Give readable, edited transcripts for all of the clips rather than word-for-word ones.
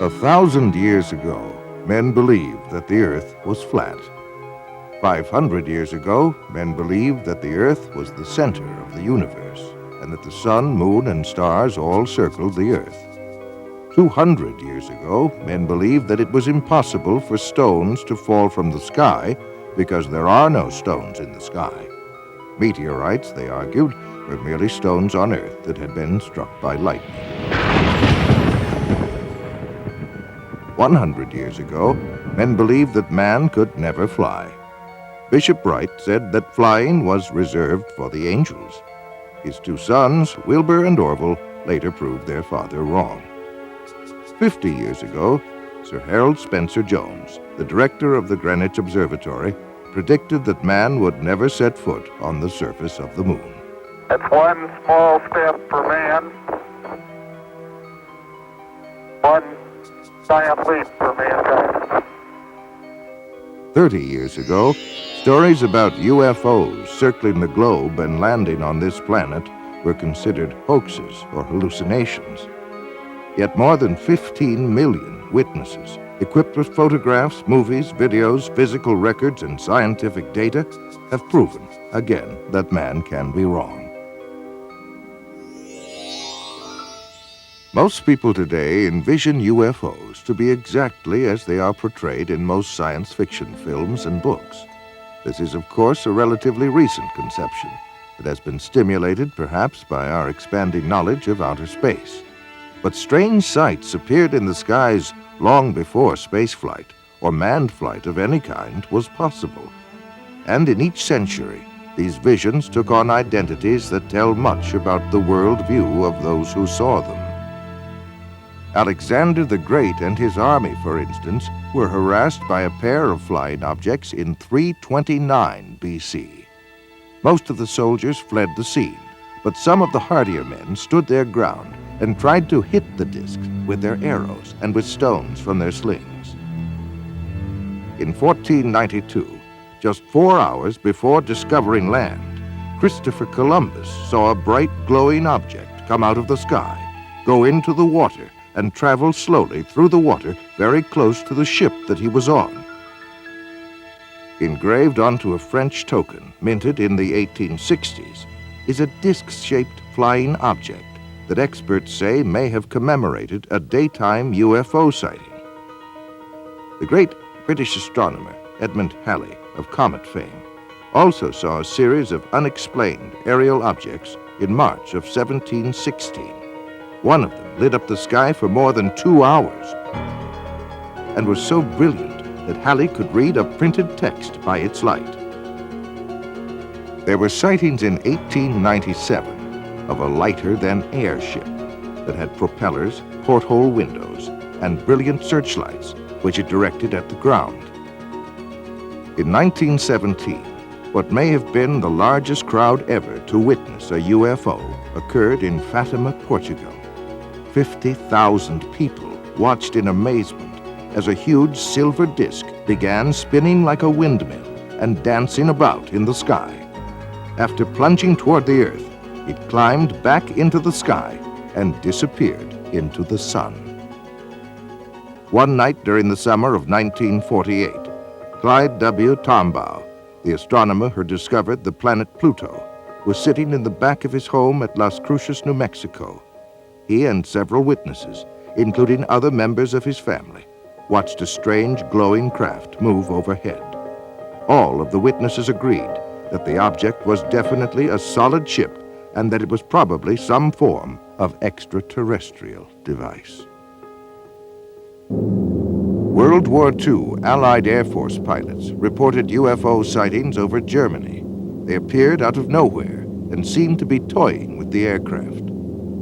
1,000 years ago, men believed that the Earth was flat. 500 years ago, men believed that the Earth was the center of the universe and that the sun, moon, and stars all circled the Earth. 200 years ago, men believed that it was impossible for stones to fall from the sky because there are no stones in the sky. Meteorites, they argued, were merely stones on Earth that had been struck by lightning. 100 years ago, men believed that man could never fly. Bishop Wright said that flying was reserved for the angels. His two sons, Wilbur and Orville, later proved their father wrong. 50 years ago, Sir Harold Spencer Jones, the director of the Greenwich Observatory, predicted that man would never set foot on the surface of the moon. It's one small step for man, one giant leap for mankind. 30 years ago, stories about UFOs circling the globe and landing on this planet were considered hoaxes or hallucinations. Yet more than 15 million witnesses, equipped with photographs, movies, videos, physical records, and scientific data, have proven again that man can be wrong. Most people today envision UFOs to be exactly as they are portrayed in most science fiction films and books. This is, of course, a relatively recent conception that has been stimulated perhaps by our expanding knowledge of outer space. But strange sights appeared in the skies long before spaceflight or manned flight of any kind was possible. And in each century, these visions took on identities that tell much about the worldview of those who saw them. Alexander the Great and his army, for instance, were harassed by a pair of flying objects in 329 BC. Most of the soldiers fled the scene, but some of the hardier men stood their ground and tried to hit the discs with their arrows and with stones from their slings. In 1492, just 4 hours before discovering land, Christopher Columbus saw a bright glowing object come out of the sky, go into the water, and travel slowly through the water very close to the ship that he was on. Engraved onto a French token minted in the 1860s is a disc-shaped flying object that experts say may have commemorated a daytime UFO sighting. The great British astronomer Edmund Halley of comet fame also saw a series of unexplained aerial objects in March of 1716. One of them lit up the sky for more than 2 hours and was so brilliant that Halley could read a printed text by its light. There were sightings in 1897 of a lighter-than-air ship that had propellers, porthole windows, and brilliant searchlights which it directed at the ground. In 1917, what may have been the largest crowd ever to witness a UFO occurred in Fatima, Portugal. 50,000 people watched in amazement as a huge silver disc began spinning like a windmill and dancing about in the sky. After plunging toward the Earth, it climbed back into the sky and disappeared into the sun. One night during the summer of 1948, Clyde W. Tombaugh, the astronomer who discovered the planet Pluto, was sitting in the back of his home at Las Cruces, New Mexico. He and several witnesses, including other members of his family, watched a strange glowing craft move overhead. All of the witnesses agreed that the object was definitely a solid ship and that it was probably some form of extraterrestrial device. World War II Allied Air Force pilots reported UFO sightings over Germany. They appeared out of nowhere and seemed to be toying with the aircraft.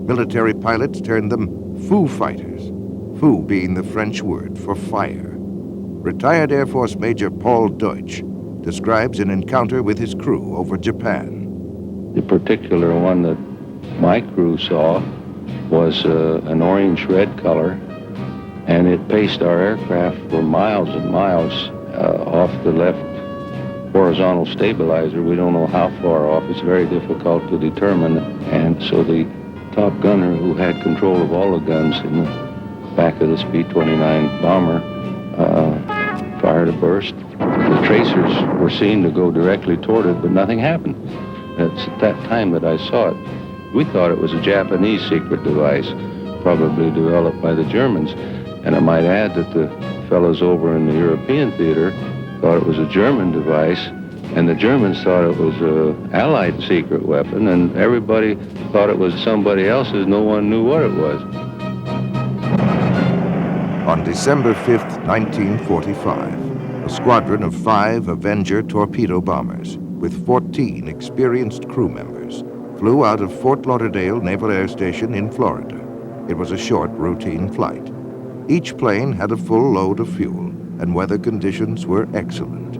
Military pilots termed them Foo Fighters, Foo being the French word for fire. Retired Air Force Major Paul Deutsch describes an encounter with his crew over Japan. The particular one that my crew saw was an orange-red color, and it paced our aircraft for miles and miles off the left horizontal stabilizer. We don't know how far off. It's very difficult to determine. And so the top gunner, who had control of all the guns in the back of this B-29 bomber fired a burst. The tracers were seen to go directly toward it, but nothing happened. It's at that time that I saw it. We thought it was a Japanese secret device, probably developed by the Germans. And I might add that the fellows over in the European theater thought it was a German device, and the Germans thought it was an Allied secret weapon, and everybody thought it was somebody else's. No one knew what it was. On December 5th, 1945, a squadron of 5 Avenger torpedo bombers with 14 experienced crew members flew out of Fort Lauderdale Naval Air Station in Florida. It was a short, routine flight. Each plane had a full load of fuel, and weather conditions were excellent.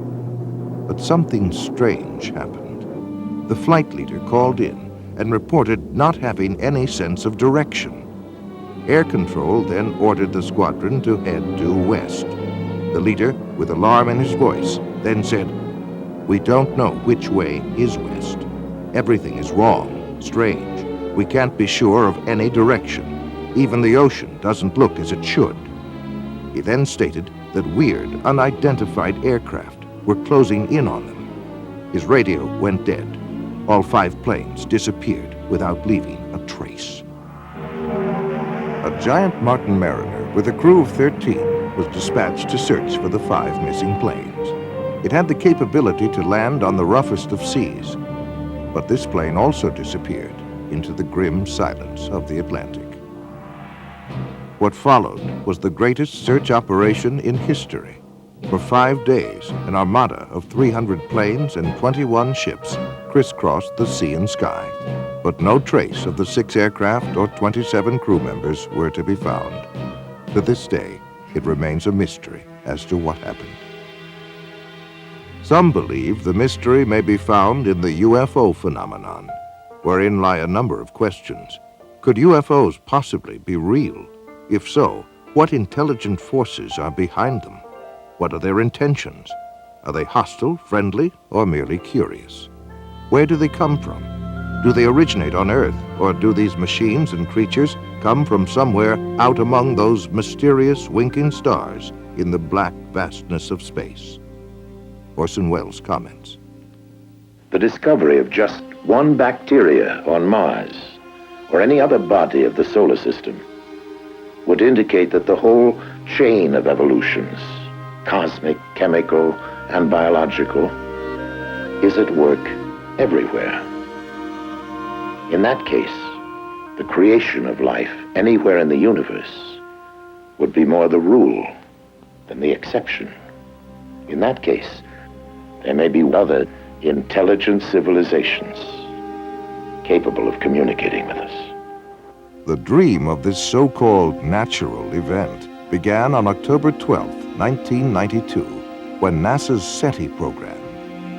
But something strange happened. The flight leader called in and reported not having any sense of direction. Air Control then ordered the squadron to head due west. The leader, with alarm in his voice, then said, "We don't know which way is west. Everything is wrong, strange. We can't be sure of any direction. Even the ocean doesn't look as it should." He then stated that weird, unidentified aircraft were closing in on them. His radio went dead. All 5 planes disappeared without leaving a trace. A giant Martin Mariner with a crew of 13 was dispatched to search for the 5 missing planes. It had the capability to land on the roughest of seas, but this plane also disappeared into the grim silence of the Atlantic. What followed was the greatest search operation in history. For 5 days, an armada of 300 planes and 21 ships crisscrossed the sea and sky, but no trace of the 6 aircraft or 27 crew members were to be found. To this day, it remains a mystery as to what happened. Some believe the mystery may be found in the UFO phenomenon, wherein lie a number of questions. Could UFOs possibly be real? If so, what intelligent forces are behind them? What are their intentions? Are they hostile, friendly, or merely curious? Where do they come from? Do they originate on Earth, or do these machines and creatures come from somewhere out among those mysterious winking stars in the black vastness of space? Orson Welles comments. The discovery of just one bacteria on Mars, or any other body of the solar system, would indicate that the whole chain of evolutions, cosmic, chemical, and biological, is at work everywhere. In that case, the creation of life anywhere in the universe would be more the rule than the exception. In that case, there may be other intelligent civilizations capable of communicating with us. The dream of this so-called natural event began on October 12, 1992, when NASA's SETI program,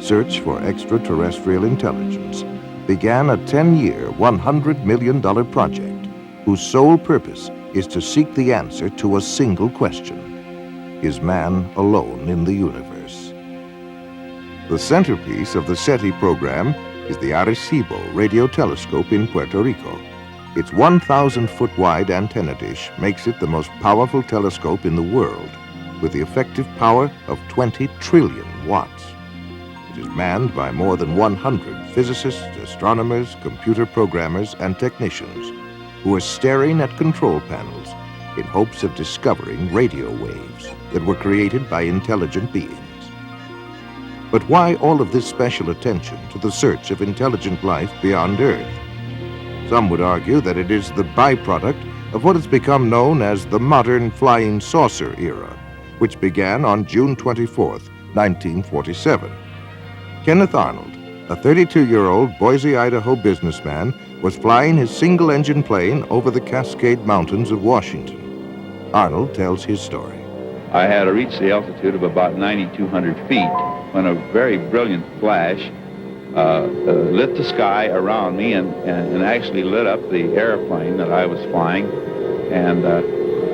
Search for Extraterrestrial Intelligence, began a 10-year, $100 million project whose sole purpose is to seek the answer to a single question: is man alone in the universe? The centerpiece of the SETI program is the Arecibo radio telescope in Puerto Rico. Its 1,000-foot-wide antenna dish makes it the most powerful telescope in the world, with the effective power of 20 trillion watts. It is manned by more than 100 physicists, astronomers, computer programmers, and technicians who are staring at control panels in hopes of discovering radio waves that were created by intelligent beings. But why all of this special attention to the search of intelligent life beyond Earth? Some would argue that it is the byproduct of what has become known as the modern flying saucer era, which began on June 24, 1947. Kenneth Arnold, a 32-year-old Boise, Idaho businessman, was flying his single-engine plane over the Cascade Mountains of Washington. Arnold tells his story. I had reached the altitude of about 9,200 feet when a very brilliant flash lit the sky around me and actually lit up the airplane that I was flying. And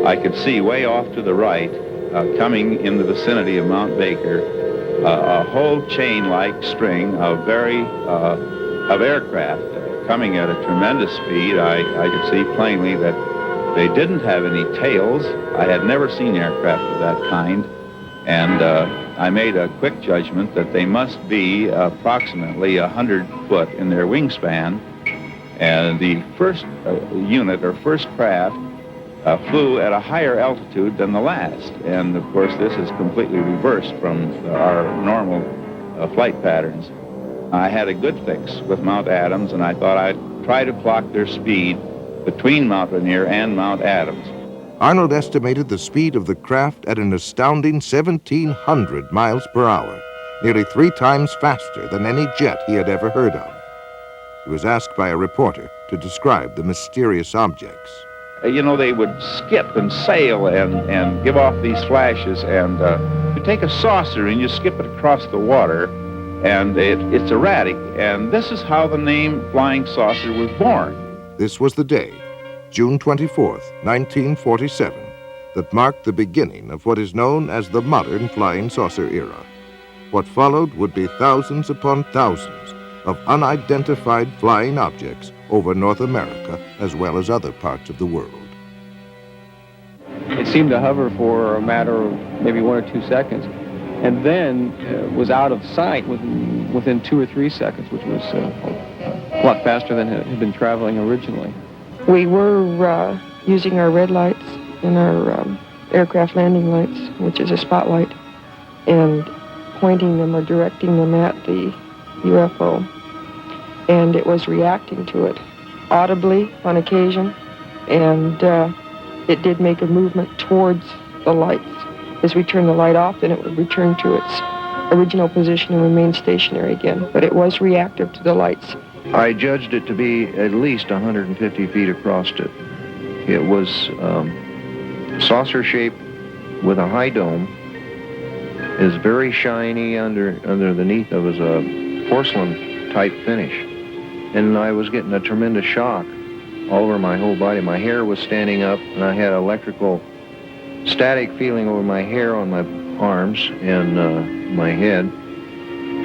I could see way off to the right, coming in the vicinity of Mount Baker, a whole chain-like string of aircraft coming at a tremendous speed. I could see plainly that They didn't have any tails. I had never seen aircraft of that kind, and I made a quick judgment that they must be approximately 100 foot in their wingspan. And the first unit or first craft flew at a higher altitude than the last. And of course, this is completely reversed from our normal flight patterns. I had a good fix with Mount Adams, and I thought I'd try to clock their speed between Mount Rainier and Mount Adams. Arnold estimated the speed of the craft at an astounding 1,700 miles per hour, nearly 3 times faster than any jet he had ever heard of. He was asked by a reporter to describe the mysterious objects. You know, they would skip and sail and give off these flashes, and you take a saucer and you skip it across the water, and it's erratic. And this is how the name Flying Saucer was born. This was the day, June 24th, 1947, that marked the beginning of what is known as the modern flying saucer era. What followed would be thousands upon thousands of unidentified flying objects over North America as well as other parts of the world. It seemed to hover for a matter of maybe 1 or 2 seconds, and then was out of sight within 2 or 3 seconds, which was a lot faster than it had been traveling originally. We were using our red lights and our aircraft landing lights, which is a spotlight, and pointing them or directing them at the UFO. And it was reacting to it audibly on occasion, and it did make a movement towards the lights. As we turned the light off, then it would return to its original position and remain stationary again, but it was reactive to the lights. I judged it to be at least 150 feet across it. It was saucer-shaped with a high dome. It was very shiny underneath. It was a porcelain-type finish. And I was getting a tremendous shock all over my whole body. My hair was standing up, and I had electrical static feeling over my hair on my arms and my head.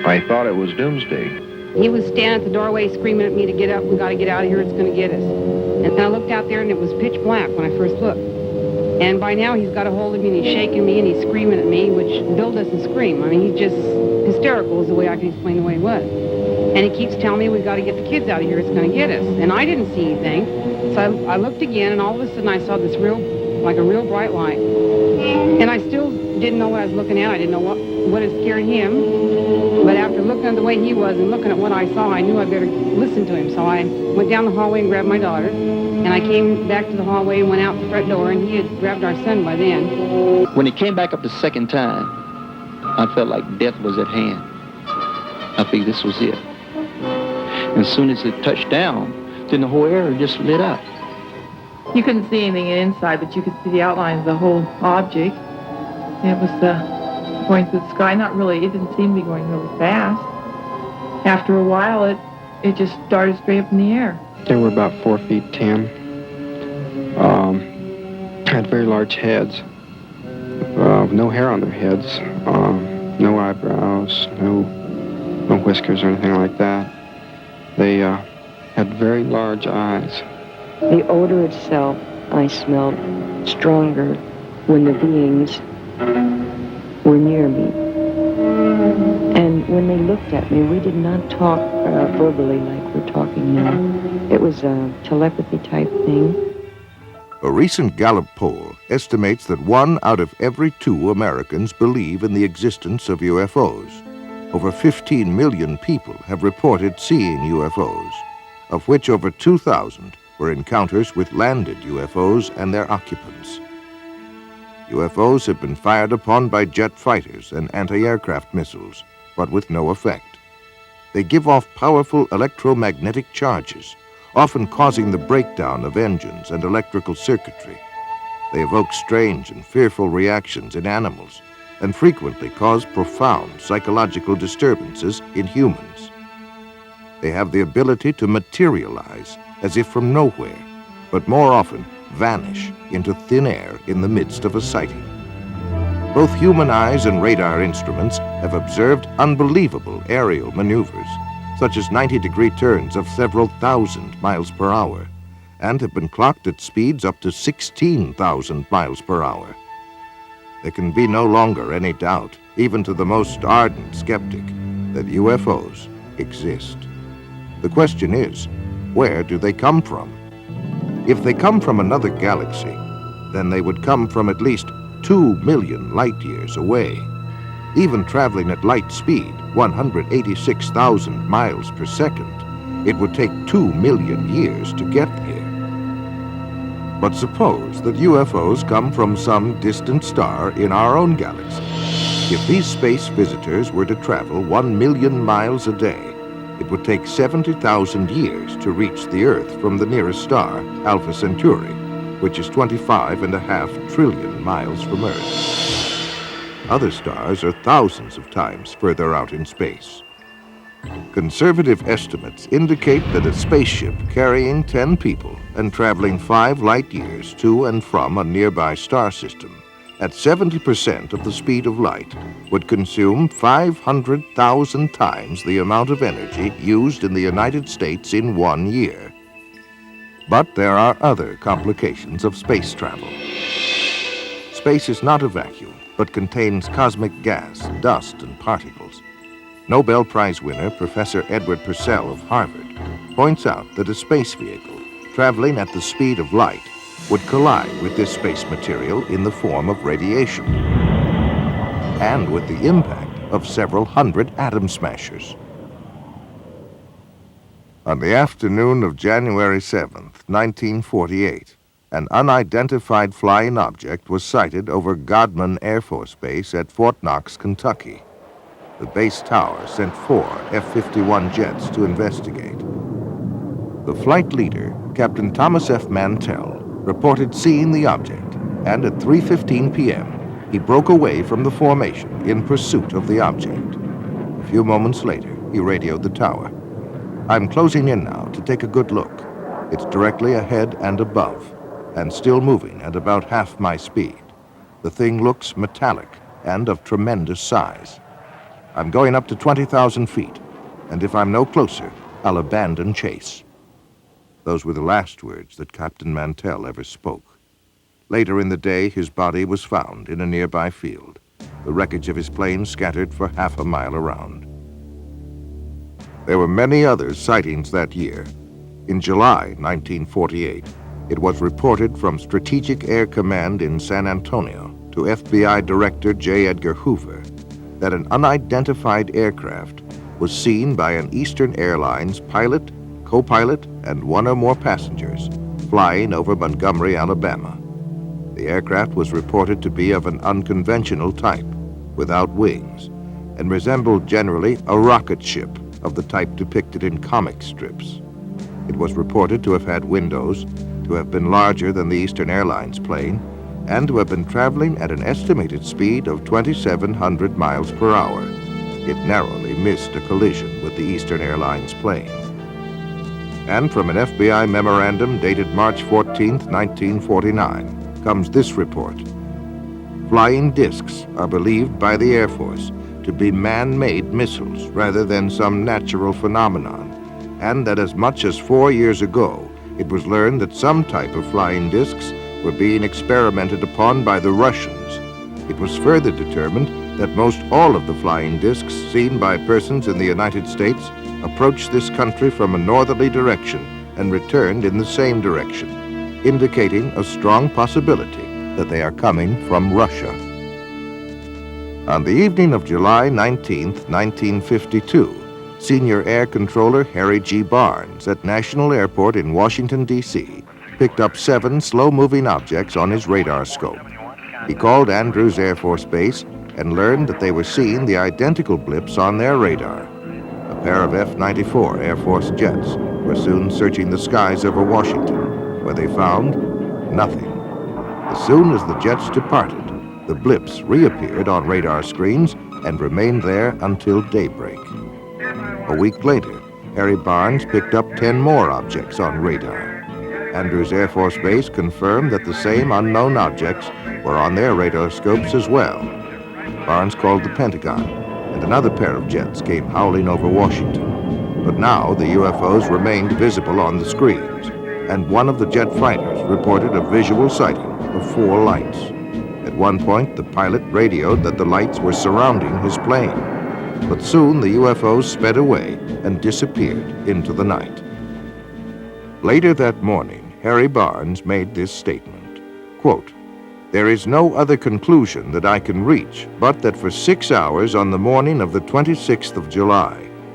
I thought it was doomsday. He was standing at the doorway screaming at me to get up. We got to get out of here. It's going to get us. And I looked out there, and it was pitch black when I first looked. And by now, he's got a hold of me, and he's shaking me, and he's screaming at me, which Bill doesn't scream. I mean, he's just hysterical is the way I can explain the way he was. And he keeps telling me, we've got to get the kids out of here. It's going to get us. And I didn't see anything. So I looked again, and all of a sudden, I saw this like a real bright light. And I still didn't know what I was looking at. I didn't know what had scared him. But after looking at the way he was and looking at what I saw, I knew I better listen to him. So I went down the hallway and grabbed my daughter. And I came back to the hallway and went out the front door, and he had grabbed our son by then. When he came back up the second time, I felt like death was at hand. I figured this was it. And as soon as it touched down, then the whole area just lit up. You couldn't see anything inside, but you could see the outline of the whole object. It was going through the sky. Not really, it didn't seem to be going really fast. After a while, it just started straight up in the air. They were about 4 feet 10. Had very large heads, no hair on their heads, no eyebrows, no whiskers or anything like that. They had very large eyes. The odor itself I smelled stronger when the beings were near me. And when they looked at me, we did not talk verbally like we're talking now. It was a telepathy type thing. A recent Gallup poll estimates that 1 out of every 2 Americans believe in the existence of UFOs. Over 15 million people have reported seeing UFOs, of which over 2,000 were encounters with landed UFOs and their occupants. UFOs have been fired upon by jet fighters and anti-aircraft missiles, but with no effect. They give off powerful electromagnetic charges, often causing the breakdown of engines and electrical circuitry. They evoke strange and fearful reactions in animals and frequently cause profound psychological disturbances in humans. They have the ability to materialize as if from nowhere, but more often vanish into thin air in the midst of a sighting. Both human eyes and radar instruments have observed unbelievable aerial maneuvers, such as 90-degree turns of several thousand miles per hour, and have been clocked at speeds up to 16,000 miles per hour. There can be no longer any doubt, even to the most ardent skeptic, that UFOs exist. The question is, where do they come from? If they come from another galaxy, then they would come from at least 2 million light years away. Even traveling at light speed, 186,000 miles per second, it would take 2 million years to get here. But suppose that UFOs come from some distant star in our own galaxy. If these space visitors were to travel 1 million miles a day, it would take 70,000 years to reach the Earth from the nearest star, Alpha Centauri, which is 25.5 trillion miles from Earth. Other stars are thousands of times further out in space. Conservative estimates indicate that a spaceship carrying 10 people and traveling 5 light years to and from a nearby star system at 70% of the speed of light would consume 500,000 times the amount of energy used in the United States in 1 year. But there are other complications of space travel. Space is not a vacuum, but contains cosmic gas, dust, and particles. Nobel Prize winner Professor Edward Purcell of Harvard points out that a space vehicle traveling at the speed of light would collide with this space material in the form of radiation and with the impact of several hundred atom smashers. On the afternoon of January 7th, 1948, an unidentified flying object was sighted over Godman Air Force Base at Fort Knox, Kentucky. The base tower sent 4 F-51 jets to investigate. The flight leader, Captain Thomas F. Mantell, reported seeing the object, and at 3:15 p.m., he broke away from the formation in pursuit of the object. A few moments later, he radioed the tower. "I'm closing in now to take a good look. It's directly ahead and above, and still moving at about half my speed. The thing looks metallic and of tremendous size. I'm going up to 20,000 feet, and if I'm no closer, I'll abandon chase." Those were the last words that Captain Mantell ever spoke. Later in the day, his body was found in a nearby field, the wreckage of his plane scattered for half a mile around. There were many other sightings that year. In July 1948, it was reported from Strategic Air Command in San Antonio to FBI Director J. Edgar Hoover that an unidentified aircraft was seen by an Eastern Airlines pilot, co-pilot, and 1 or more passengers flying over Montgomery, Alabama. The aircraft was reported to be of an unconventional type, without wings, and resembled generally a rocket ship of the type depicted in comic strips. It was reported to have had windows, to have been larger than the Eastern Airlines plane, and to have been traveling at an estimated speed of 2,700 miles per hour. It narrowly missed a collision with the Eastern Airlines plane. And from an FBI memorandum dated March 14, 1949, comes this report. Flying discs are believed by the Air Force to be man-made missiles rather than some natural phenomenon, and that as much as 4 years ago, it was learned that some type of flying discs were being experimented upon by the Russians. It was further determined that most all of the flying discs seen by persons in the United States approached this country from a northerly direction and returned in the same direction, indicating a strong possibility that they are coming from Russia. On the evening of July 19, 1952, Senior Air Controller Harry G. Barnes at National Airport in Washington, D.C., picked up 7 slow-moving objects on his radar scope. He called Andrews Air Force Base and learned that they were seeing the identical blips on their radar. A pair of F-94 Air Force jets were soon searching the skies over Washington, where they found nothing. As soon as the jets departed, the blips reappeared on radar screens and remained there until daybreak. A week later, Harry Barnes picked up 10 more objects on radar. Andrews Air Force Base confirmed that the same unknown objects were on their radar scopes as well. Barnes called the Pentagon, and another pair of jets came howling over Washington. But now the UFOs remained visible on the screens, and one of the jet fighters reported a visual sighting of 4 lights. At one point, the pilot radioed that the lights were surrounding his plane. But soon the UFOs sped away and disappeared into the night. Later that morning, Harry Barnes made this statement, quote, "There is no other conclusion that I can reach but that for 6 hours on the morning of the 26th of July,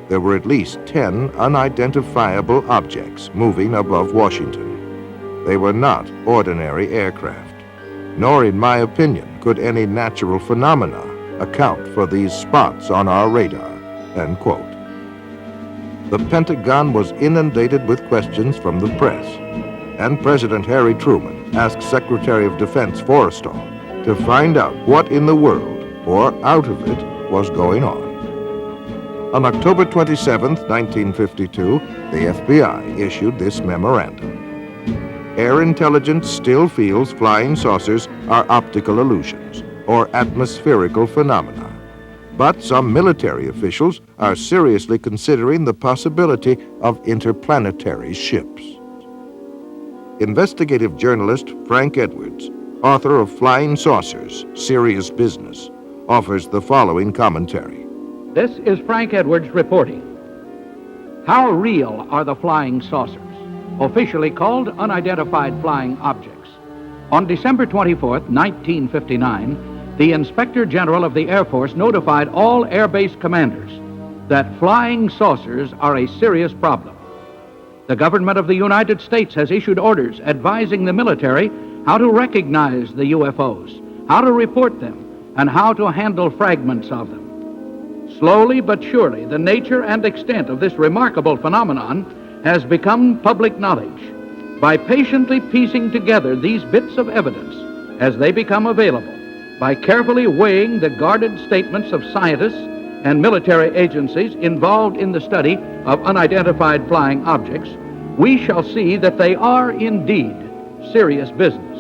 there were at least 10 unidentifiable objects moving above Washington. They were not ordinary aircraft, nor, in my opinion, could any natural phenomena account for these spots on our radar," end quote. The Pentagon was inundated with questions from the press, and President Harry Truman asked Secretary of Defense Forrestal to find out what in the world, or out of it, was going on. On October 27, 1952, the FBI issued this memorandum. Air intelligence still feels flying saucers are optical illusions or atmospherical phenomena, but some military officials are seriously considering the possibility of interplanetary ships. Investigative journalist Frank Edwards, author of Flying Saucers, Serious Business, offers the following commentary. This is Frank Edwards reporting. How real are the flying saucers, officially called unidentified flying objects? On December 24th, 1959, the Inspector General of the Air Force notified all Air Base commanders that flying saucers are a serious problem. The government of the United States has issued orders advising the military how to recognize the UFOs, how to report them, and how to handle fragments of them. Slowly but surely, the nature and extent of this remarkable phenomenon has become public knowledge. By patiently piecing together these bits of evidence as they become available, by carefully weighing the guarded statements of scientists and military agencies involved in the study of unidentified flying objects, we shall see that they are indeed serious business.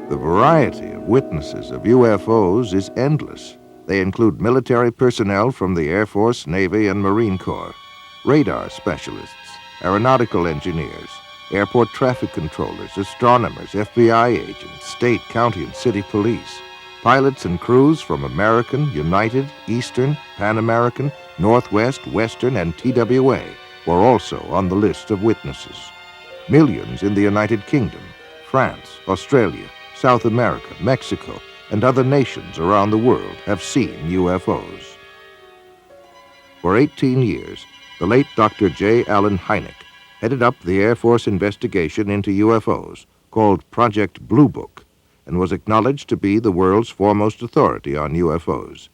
The variety of witnesses of UFOs is endless. They include military personnel from the Air Force, Navy, and Marine Corps, radar specialists, aeronautical engineers, airport traffic controllers, astronomers, FBI agents, state, county, and city police, pilots and crews from American, United, Eastern, Pan American, Northwest, Western, and TWA were also on the list of witnesses. Millions in the United Kingdom, France, Australia, South America, Mexico, and other nations around the world have seen UFOs. For 18 years, the late Dr. J. Allen Hynek headed up the Air Force investigation into UFOs called Project Blue Book and was acknowledged to be the world's foremost authority on UFOs.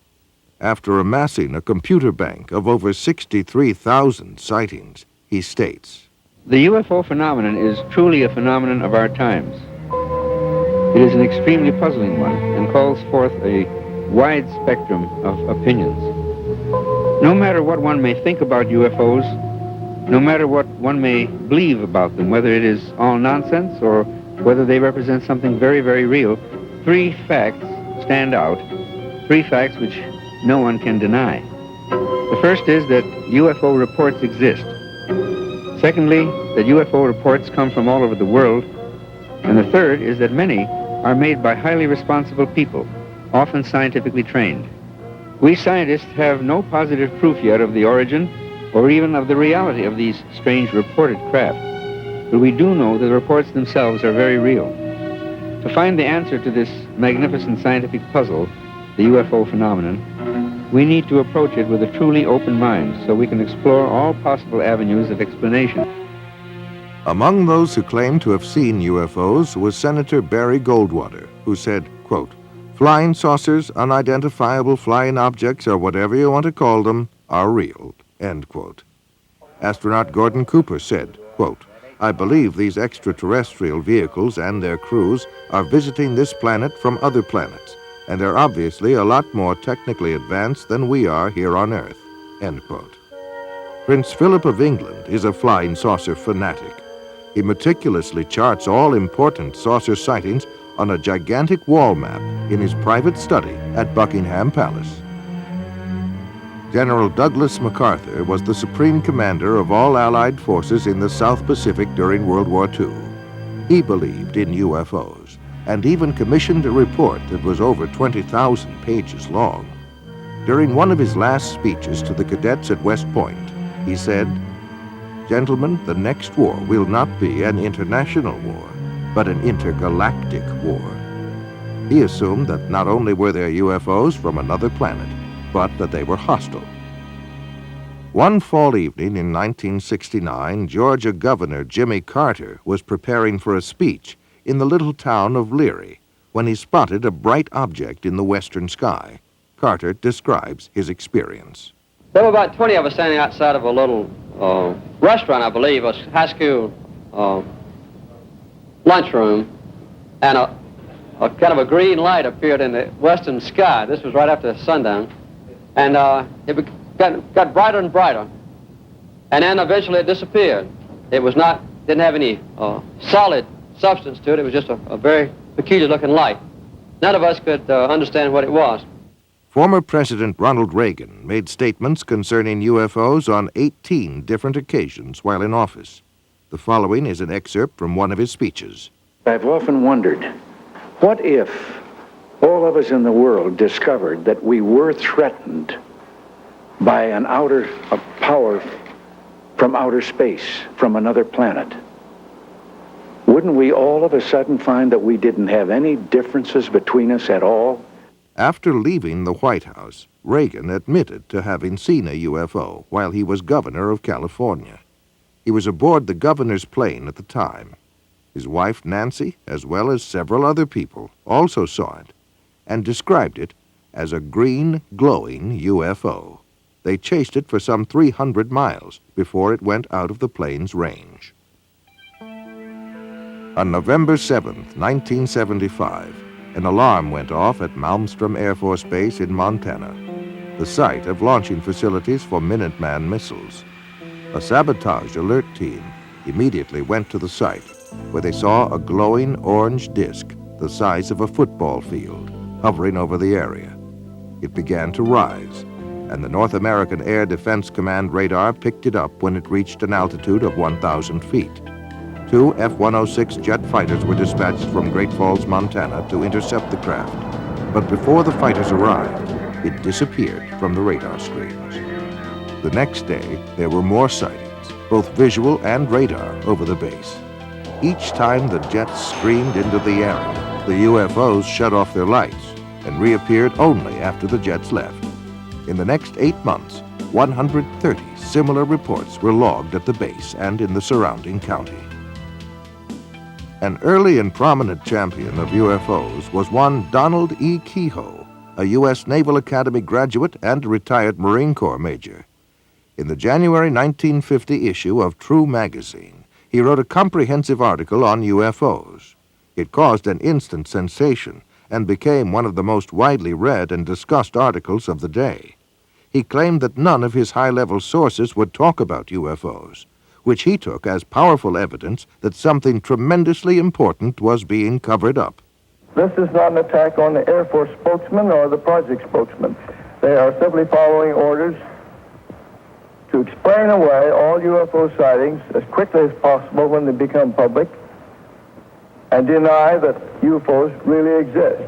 After amassing a computer bank of over 63,000 sightings, he states, "The UFO phenomenon is truly a phenomenon of our times. It is an extremely puzzling one and calls forth a wide spectrum of opinions. No matter what one may think about UFOs, no matter what one may believe about them, whether it is all nonsense or whether they represent something very, very real, 3 facts stand out, 3 facts which no one can deny. The first is that UFO reports exist. Secondly, that UFO reports come from all over the world. And the third is that many are made by highly responsible people, often scientifically trained. We scientists have no positive proof yet of the origin or even of the reality of these strange reported craft, but we do know that the reports themselves are very real. To find the answer to this magnificent scientific puzzle, the UFO phenomenon, we need to approach it with a truly open mind so we can explore all possible avenues of explanation." Among those who claimed to have seen UFOs was Senator Barry Goldwater, who said, quote, "Flying saucers, unidentifiable flying objects, or whatever you want to call them, are real," end quote. Astronaut Gordon Cooper said, quote, "I believe these extraterrestrial vehicles and their crews are visiting this planet from other planets and are obviously a lot more technically advanced than we are here on Earth," end quote. Prince Philip of England is a flying saucer fanatic. He meticulously charts all important saucer sightings on a gigantic wall map in his private study at Buckingham Palace. General Douglas MacArthur was the supreme commander of all Allied forces in the South Pacific during World War II. He believed in UFOs and even commissioned a report that was over 20,000 pages long. During one of his last speeches to the cadets at West Point, he said, "Gentlemen, the next war will not be an international war, but an intergalactic war." He assumed that not only were there UFOs from another planet, but that they were hostile. One fall evening in 1969, Georgia Governor Jimmy Carter was preparing for a speech in the little town of Leary when he spotted a bright object in the western sky. Carter describes his experience. There were about 20 of us standing outside of a little restaurant, I believe, a high school lunchroom, and a kind of a green light appeared in the western sky. This was right after sundown, and it got brighter and brighter, and then eventually it disappeared. It was didn't have any solid substance to it. It was just a very peculiar-looking light. None of us could understand what it was. Former President Ronald Reagan made statements concerning UFOs on 18 different occasions while in office. The following is an excerpt from one of his speeches. I've often wondered, what if all of us in the world discovered that we were threatened by a power from outer space, from another planet? Wouldn't we all of a sudden find that we didn't have any differences between us at all? After leaving the White House, Reagan admitted to having seen a UFO while he was governor of California. He was aboard the governor's plane at the time. His wife, Nancy, as well as several other people, also saw it and described it as a green, glowing UFO. They chased it for some 300 miles before it went out of the plane's range. On November 7th, 1975, an alarm went off at Malmstrom Air Force Base in Montana, the site of launching facilities for Minuteman missiles. A sabotage alert team immediately went to the site, where they saw a glowing orange disk the size of a football field hovering over the area. It began to rise, and the North American Air Defense Command radar picked it up when it reached an altitude of 1,000 feet. 2 F-106 jet fighters were dispatched from Great Falls, Montana to intercept the craft. But before the fighters arrived, it disappeared from the radar screens. The next day, there were more sightings, both visual and radar, over the base. Each time the jets streamed into the area, the UFOs shut off their lights and reappeared only after the jets left. In the next 8 months, 130 similar reports were logged at the base and in the surrounding county. An early and prominent champion of UFOs was one Donald E. Kehoe, a U.S. Naval Academy graduate and a retired Marine Corps major. In the January 1950 issue of True magazine, he wrote a comprehensive article on UFOs. It caused an instant sensation and became one of the most widely read and discussed articles of the day. He claimed that none of his high-level sources would talk about UFOs, which he took as powerful evidence that something tremendously important was being covered up. This is not an attack on the Air Force spokesman or the project spokesman. They are simply following orders to explain away all UFO sightings as quickly as possible when they become public and deny that UFOs really exist.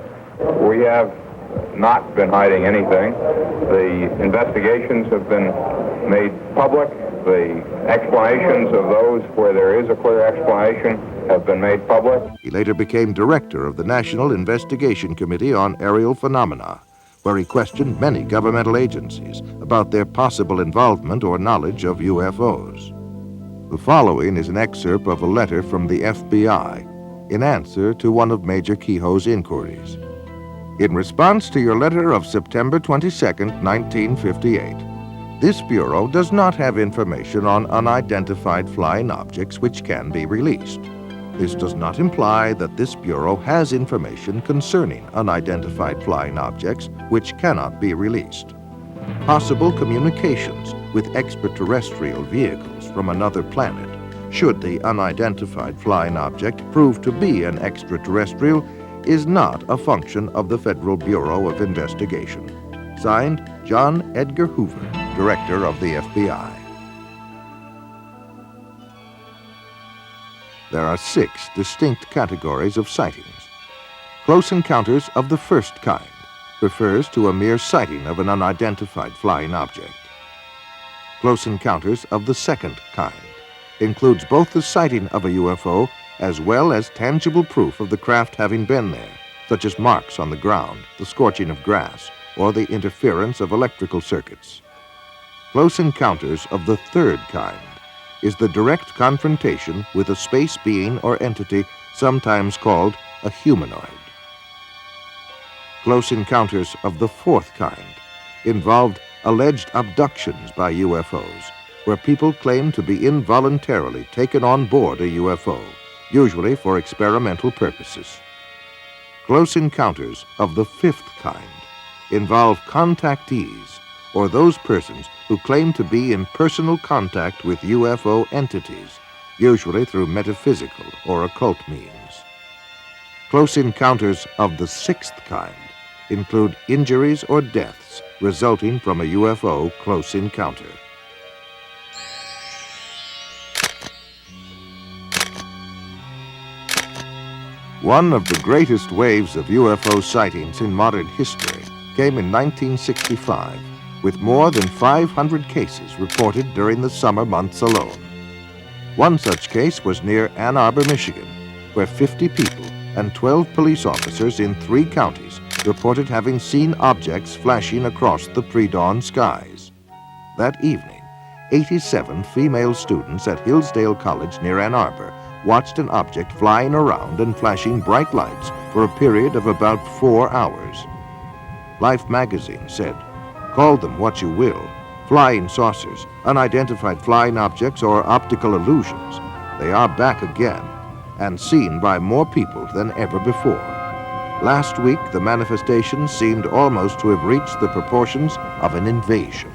We have not been hiding anything. The investigations have been made public. The explanations of those where there is a clear explanation have been made public. He later became director of the National Investigation Committee on Aerial Phenomena, where he questioned many governmental agencies about their possible involvement or knowledge of UFOs. The following is an excerpt of a letter from the FBI in answer to one of Major Kehoe's inquiries. In response to your letter of September 22, 1958, this Bureau does not have information on unidentified flying objects which can be released. This does not imply that this Bureau has information concerning unidentified flying objects which cannot be released. Possible communications with extraterrestrial vehicles from another planet, should the unidentified flying object prove to be an extraterrestrial, is not a function of the Federal Bureau of Investigation. Signed, John Edgar Hoover, Director of the FBI. There are 6 distinct categories of sightings. Close encounters of the first kind refers to a mere sighting of an unidentified flying object. Close encounters of the second kind includes both the sighting of a UFO as well as tangible proof of the craft having been there, such as marks on the ground, the scorching of grass, or the interference of electrical circuits. Close encounters of the third kind is the direct confrontation with a space being or entity sometimes called a humanoid. Close encounters of the fourth kind involved alleged abductions by UFOs, where people claim to be involuntarily taken on board a UFO, usually for experimental purposes. Close encounters of the fifth kind involve contactees, or those persons who claim to be in personal contact with UFO entities, usually through metaphysical or occult means. Close encounters of the sixth kind include injuries or deaths resulting from a UFO close encounter. One of the greatest waves of UFO sightings in modern history came in 1965, with more than 500 cases reported during the summer months alone. One such case was near Ann Arbor, Michigan, where 50 people and 12 police officers in 3 counties reported having seen objects flashing across the pre-dawn skies. That evening, 87 female students at Hillsdale College near Ann Arbor watched an object flying around and flashing bright lights for a period of about 4 hours. Life magazine said, "Call them what you will, flying saucers, unidentified flying objects, or optical illusions, they are back again and seen by more people than ever before." Last week, the manifestation seemed almost to have reached the proportions of an invasion.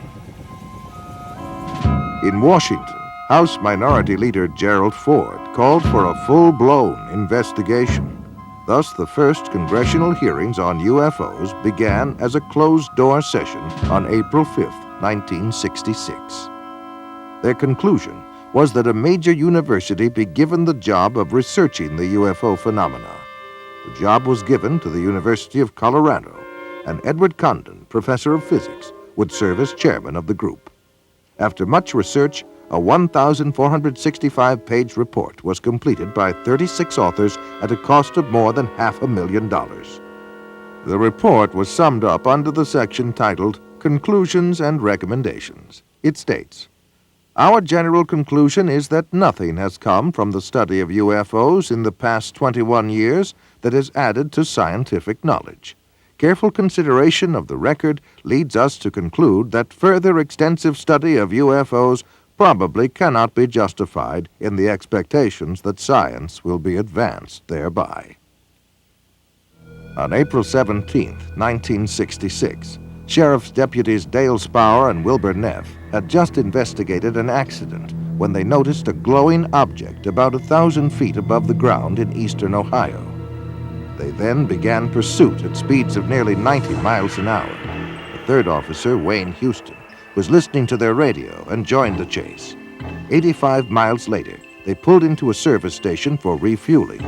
In Washington, House Minority Leader Gerald Ford called for a full-blown investigation. Thus, the first congressional hearings on UFOs began as a closed-door session on April 5, 1966. Their conclusion was that a major university be given the job of researching the UFO phenomena. The job was given to the University of Colorado, and Edward Condon, professor of physics, would serve as chairman of the group. After much research, a 1,465-page report was completed by 36 authors at a cost of more than $500,000. The report was summed up under the section titled Conclusions and Recommendations. It states, "Our general conclusion is that nothing has come from the study of UFOs in the past 21 years that has added to scientific knowledge. Careful consideration of the record leads us to conclude that further extensive study of UFOs probably cannot be justified in the expectations that science will be advanced thereby." On April 17, 1966, Sheriff's Deputies Dale Spower and Wilbur Neff had just investigated an accident when they noticed a glowing object about 1,000 feet above the ground in eastern Ohio. They then began pursuit at speeds of nearly 90 miles an hour. The third officer, Wayne Houston, was listening to their radio and joined the chase. 85 miles later, they pulled into a service station for refueling,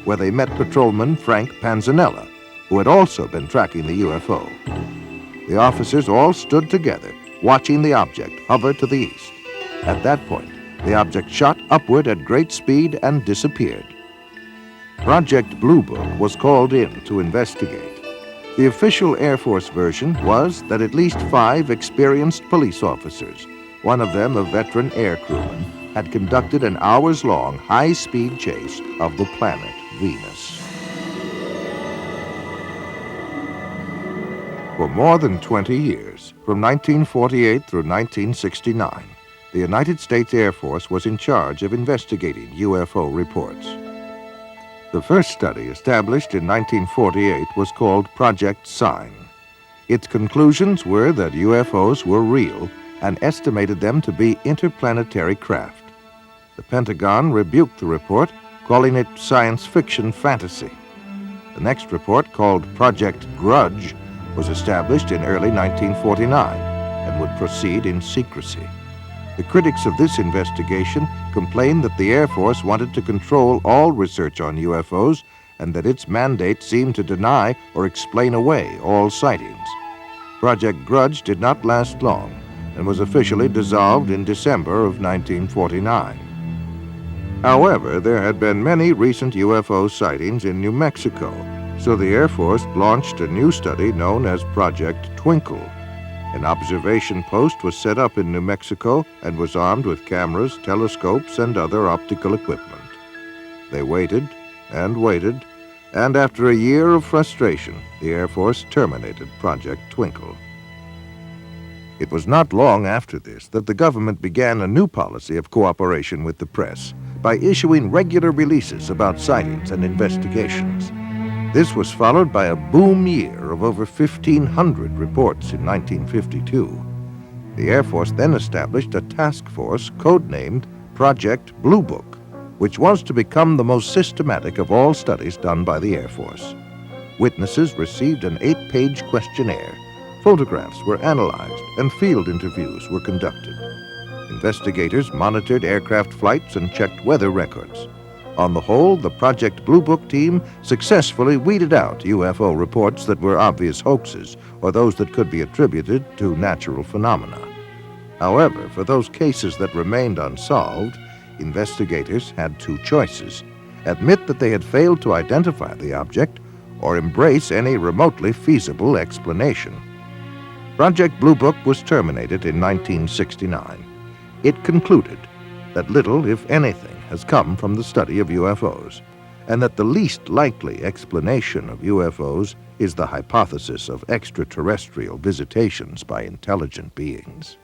where they met patrolman Frank Panzanella, who had also been tracking the UFO. The officers all stood together, watching the object hover to the east. At that point, the object shot upward at great speed and disappeared. Project Blue Book was called in to investigate. The official Air Force version was that at least 5 experienced police officers, one of them a veteran air crewman, had conducted an hours-long high-speed chase of the planet Venus. For more than 20 years, from 1948 through 1969, the United States Air Force was in charge of investigating UFO reports. The first study, established in 1948, was called Project Sign. Its conclusions were that UFOs were real and estimated them to be interplanetary craft. The Pentagon rebuked the report, calling it science fiction fantasy. The next report, called Project Grudge, was established in early 1949 and would proceed in secrecy. The critics of this investigation complained that the Air Force wanted to control all research on UFOs and that its mandate seemed to deny or explain away all sightings. Project Grudge did not last long and was officially dissolved in December of 1949. However, there had been many recent UFO sightings in New Mexico, so the Air Force launched a new study known as Project Twinkle. An observation post was set up in New Mexico and was armed with cameras, telescopes, and other optical equipment. They waited and waited, and after a year of frustration, the Air Force terminated Project Twinkle. It was not long after this that the government began a new policy of cooperation with the press by issuing regular releases about sightings and investigations. This was followed by a boom year of over 1,500 reports in 1952. The Air Force then established a task force codenamed Project Blue Book, which was to become the most systematic of all studies done by the Air Force. Witnesses received an 8-page questionnaire, photographs were analyzed, and field interviews were conducted. Investigators monitored aircraft flights and checked weather records. On the whole, the Project Blue Book team successfully weeded out UFO reports that were obvious hoaxes or those that could be attributed to natural phenomena. However, for those cases that remained unsolved, investigators had two choices: admit that they had failed to identify the object or embrace any remotely feasible explanation. Project Blue Book was terminated in 1969. It concluded that little, if anything, has come from the study of UFOs, and that the least likely explanation of UFOs is the hypothesis of extraterrestrial visitations by intelligent beings.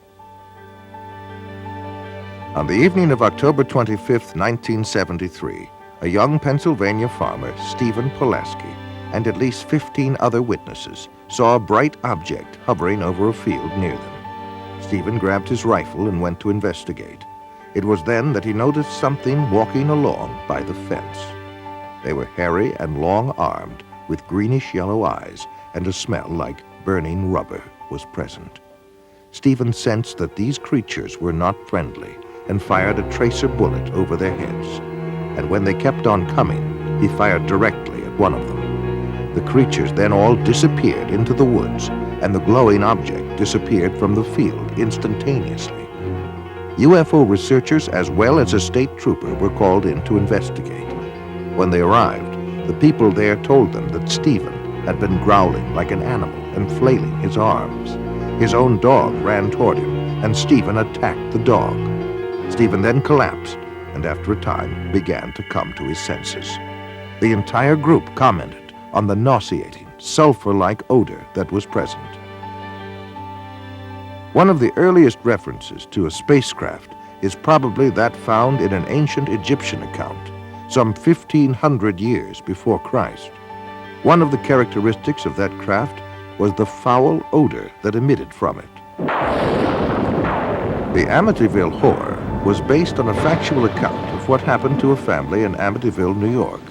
On the evening of October 25, 1973, a young Pennsylvania farmer, Stephen Pulaski, and at least 15 other witnesses saw a bright object hovering over a field near them. Stephen grabbed his rifle and went to investigate. It was then that he noticed something walking along by the fence. They were hairy and long-armed, with greenish-yellow eyes, and a smell like burning rubber was present. Stephen sensed that these creatures were not friendly and fired a tracer bullet over their heads. And when they kept on coming, he fired directly at one of them. The creatures then all disappeared into the woods, and the glowing object disappeared from the field instantaneously. UFO researchers as well as a state trooper were called in to investigate. When they arrived, the people there told them that Stephen had been growling like an animal and flailing his arms. His own dog ran toward him, and Stephen attacked the dog. Stephen then collapsed, and after a time began to come to his senses. The entire group commented on the nauseating, sulfur-like odor that was present. One of the earliest references to a spacecraft is probably that found in an ancient Egyptian account, some 1,500 years before Christ. One of the characteristics of that craft was the foul odor that emitted from it. The Amityville Horror was based on a factual account of what happened to a family in Amityville, New York.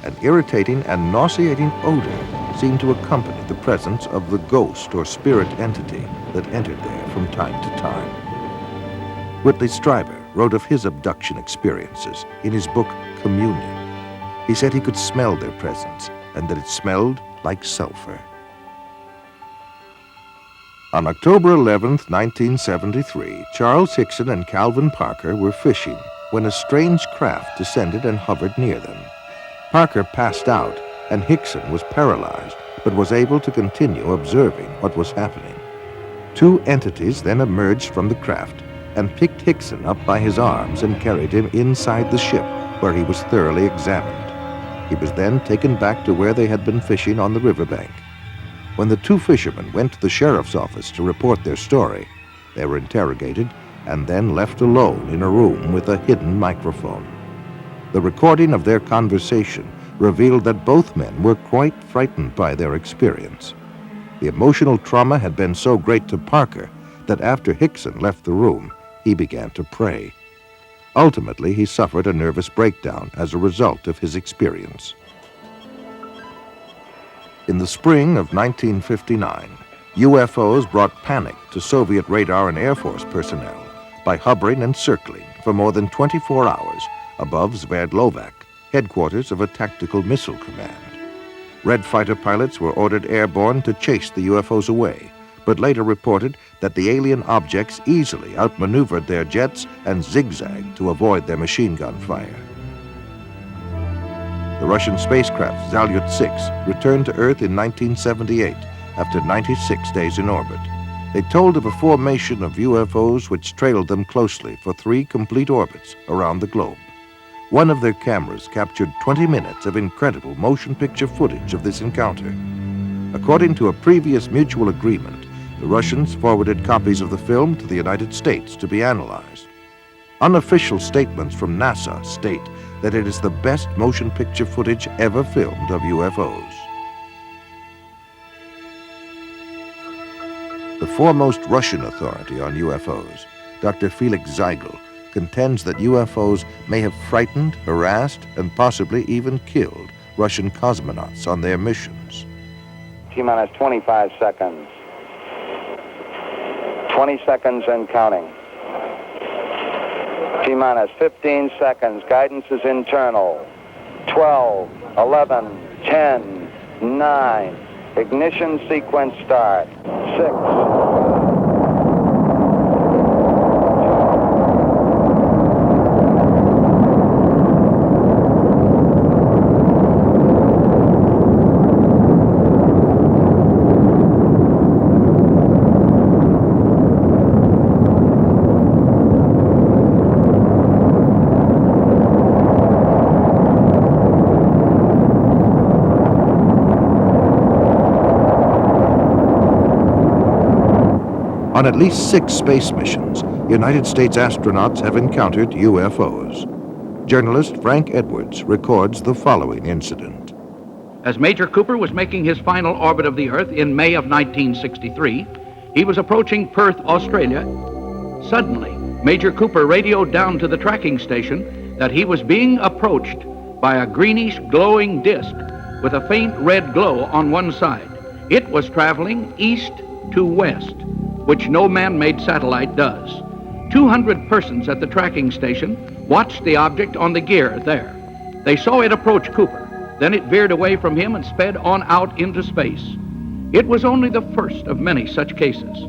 An irritating and nauseating odor seemed to accompany the presence of the ghost or spirit entity that entered there from time to time. Whitley Strieber wrote of his abduction experiences in his book Communion. He said he could smell their presence and that it smelled like sulfur. On October 11th, 1973, Charles Hickson and Calvin Parker were fishing when a strange craft descended and hovered near them. Parker passed out, and Hickson was paralyzed, but was able to continue observing what was happening. Two entities then emerged from the craft and picked Hickson up by his arms and carried him inside the ship, where he was thoroughly examined. He was then taken back to where they had been fishing on the riverbank. When the two fishermen went to the sheriff's office to report their story, they were interrogated and then left alone in a room with a hidden microphone. The recording of their conversation revealed that both men were quite frightened by their experience. The emotional trauma had been so great to Parker that after Hickson left the room, he began to pray. Ultimately, he suffered a nervous breakdown as a result of his experience. In the spring of 1959, UFOs brought panic to Soviet radar and Air Force personnel by hovering and circling for more than 24 hours above Sverdlovak, headquarters of a tactical missile command. Red fighter pilots were ordered airborne to chase the UFOs away, but later reported that the alien objects easily outmaneuvered their jets and zigzagged to avoid their machine gun fire. The Russian spacecraft Salyut-6 returned to Earth in 1978 after 96 days in orbit. They told of a formation of UFOs which trailed them closely for 3 complete orbits around the globe. One of their cameras captured 20 minutes of incredible motion picture footage of this encounter. According to a previous mutual agreement, the Russians forwarded copies of the film to the United States to be analyzed. Unofficial statements from NASA state that it is the best motion picture footage ever filmed of UFOs. The foremost Russian authority on UFOs, Dr. Felix Zeigel, contends that UFOs may have frightened, harassed, and possibly even killed Russian cosmonauts on their missions. T-minus 25 seconds. 20 seconds and counting. T-minus 15 seconds. Guidance is internal. 12, 11, 10, 9. Ignition sequence start. 6. On at least 6 space missions, United States astronauts have encountered UFOs. Journalist Frank Edwards records the following incident. As Major Cooper was making his final orbit of the Earth in May of 1963, he was approaching Perth, Australia. Suddenly, Major Cooper radioed down to the tracking station that he was being approached by a greenish glowing disk with a faint red glow on one side. It was traveling east to west, which no man-made satellite does. 200 persons at the tracking station watched the object on the gear there. They saw it approach Cooper. Then it veered away from him and sped on out into space. It was only the first of many such cases.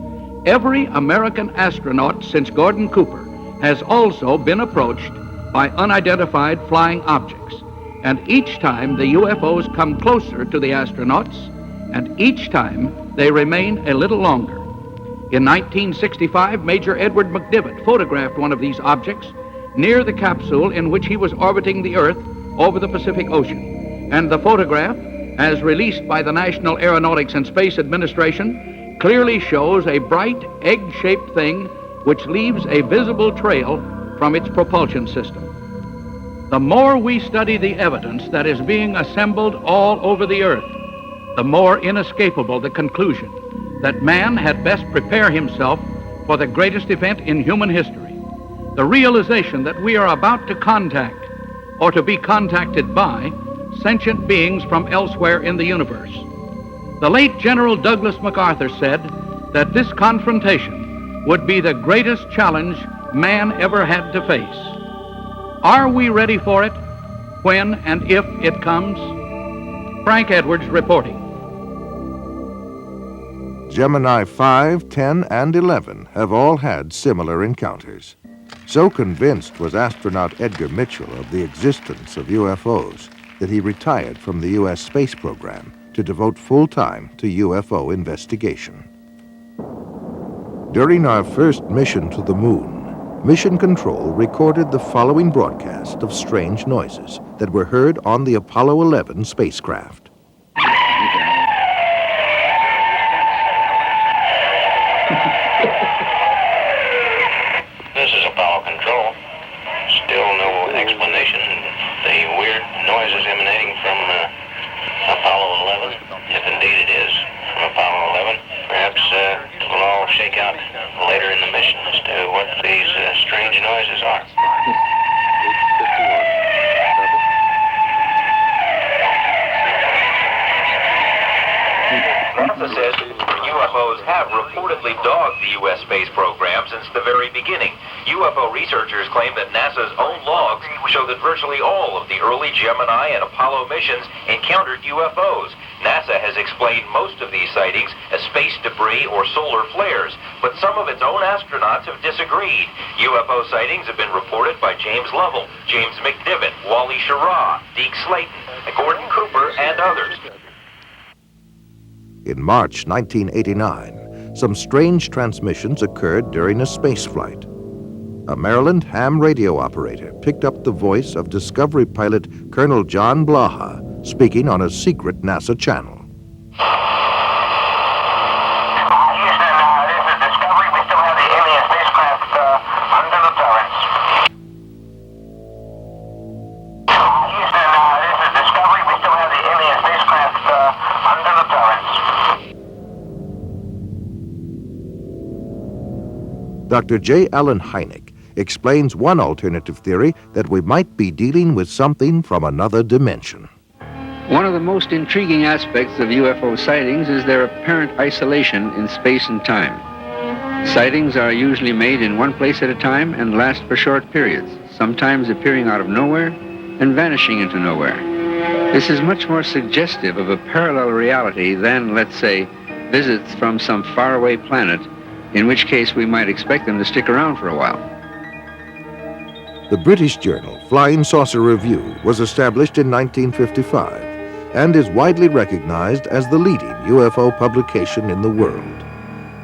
Every American astronaut since Gordon Cooper has also been approached by unidentified flying objects. And each time the UFOs come closer to the astronauts, and each time they remain a little longer. In 1965, Major Edward McDivitt photographed one of these objects near the capsule in which he was orbiting the Earth over the Pacific Ocean. And the photograph, as released by the National Aeronautics and Space Administration, clearly shows a bright egg-shaped thing which leaves a visible trail from its propulsion system. The more we study the evidence that is being assembled all over the Earth, the more inescapable the conclusion that man had best prepare himself for the greatest event in human history, the realization that we are about to contact or to be contacted by sentient beings from elsewhere in the universe. The late General Douglas MacArthur said that this confrontation would be the greatest challenge man ever had to face. Are we ready for it when and if it comes? Frank Edwards reporting. Gemini 5, 10, and 11 have all had similar encounters. So convinced was astronaut Edgar Mitchell of the existence of UFOs that he retired from the U.S. space program to devote full time to UFO investigation. During our first mission to the moon, Mission Control recorded the following broadcast of strange noises that were heard on the Apollo 11 spacecraft. This is Apollo Control. Still no explanation. The weird noises emanating from Apollo 11, if indeed it is from Apollo 11. Perhaps it will all shake out later in the mission as to what these strange noises are. NASA says UFOs UFOs have reportedly dogged the U.S. space program since the very beginning. UFO researchers claim that NASA's own logs show that virtually all of the early Gemini and Apollo missions encountered UFOs. NASA has explained most of these sightings as space debris or solar flares, but some of its own astronauts have disagreed. UFO sightings have been reported by James Lovell, James McDivitt, Wally Schirra, Deke Slayton, Gordon Cooper, and others. In March 1989, some strange transmissions occurred during a space flight. A Maryland ham radio operator picked up the voice of Discovery pilot Colonel John Blaha speaking on a secret NASA channel. Dr. J. Allen Hynek explains one alternative theory that we might be dealing with something from another dimension. One of the most intriguing aspects of UFO sightings is their apparent isolation in space and time. Sightings are usually made in one place at a time and last for short periods, sometimes appearing out of nowhere and vanishing into nowhere. This is much more suggestive of a parallel reality than, let's say, visits from some faraway planet, in which case we might expect them to stick around for a while. The British journal Flying Saucer Review was established in 1955 and is widely recognized as the leading UFO publication in the world.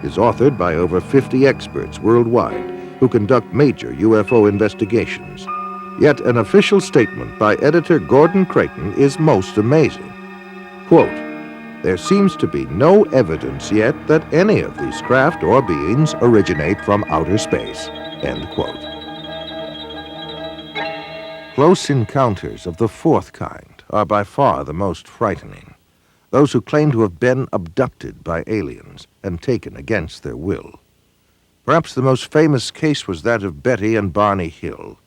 It is authored by over 50 experts worldwide who conduct major UFO investigations. Yet an official statement by editor Gordon Creighton is most amazing. Quote, "There seems to be no evidence yet that any of these craft or beings originate from outer space." End quote. Close encounters of the fourth kind are by far the most frightening. Those who claim to have been abducted by aliens and taken against their will. Perhaps the most famous case was that of Betty and Barney Hill.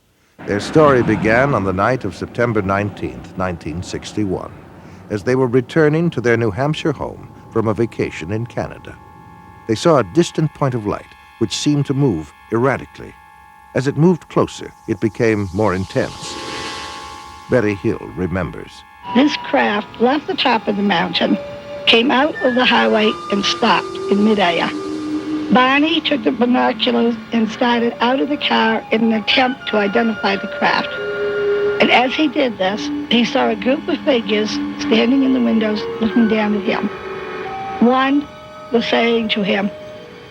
Their story began on the night of September 19th, 1961. As they were returning to their New Hampshire home from a vacation in Canada. They saw a distant point of light which seemed to move erratically. As it moved closer, it became more intense. Betty Hill remembers. This craft left the top of the mountain, came out of the highway, and stopped in midair. Barney took the binoculars and started out of the car in an attempt to identify the craft. And as he did this, he saw a group of figures standing in the windows looking down at him. One was saying to him,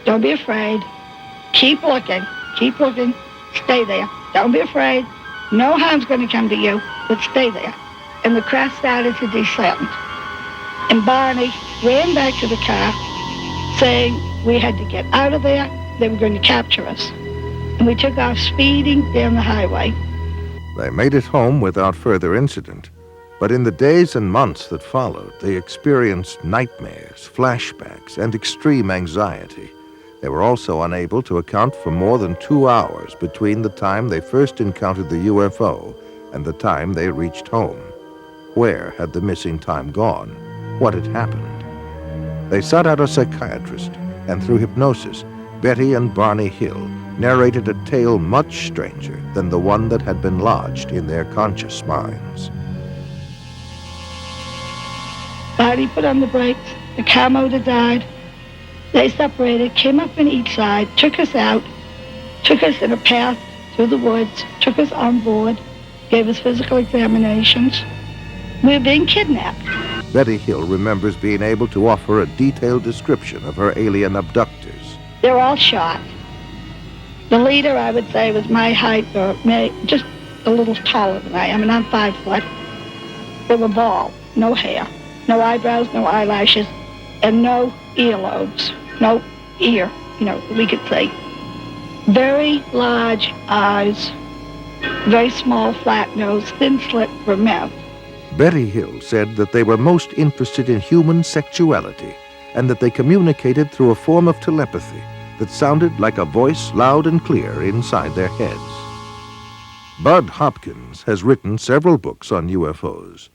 "Don't be afraid. Keep looking, stay there. Don't be afraid. No harm's going to come to you, but stay there." And the craft started to descend. And Barney ran back to the car, saying we had to get out of there. They were going to capture us. And we took off speeding down the highway. They made it home without further incident, but in the days and months that followed, they experienced nightmares, flashbacks, and extreme anxiety. They were also unable to account for more than 2 hours between the time they first encountered the UFO and the time they reached home. Where had the missing time gone? What had happened? They sought out a psychiatrist, and through hypnosis, Betty and Barney Hill narrated a tale much stranger than the one that had been lodged in their conscious minds. Barney put on the brakes, the car motor died. They separated, came up on each side, took us out, took us in a path through the woods, took us on board, gave us physical examinations. We were being kidnapped. Betty Hill remembers being able to offer a detailed description of her alien abductors. They were all shot. The leader, I would say, was my height, or just a little taller than I am, and I'm 5 foot. They were bald, no hair, no eyebrows, no eyelashes, and no earlobes, no ear, we could say. Very large eyes, very small flat nose, thin slit for mouth. Betty Hill said that they were most interested in human sexuality and that they communicated through a form of telepathy that sounded like a voice loud and clear inside their heads. Bud Hopkins has written several books on UFOs,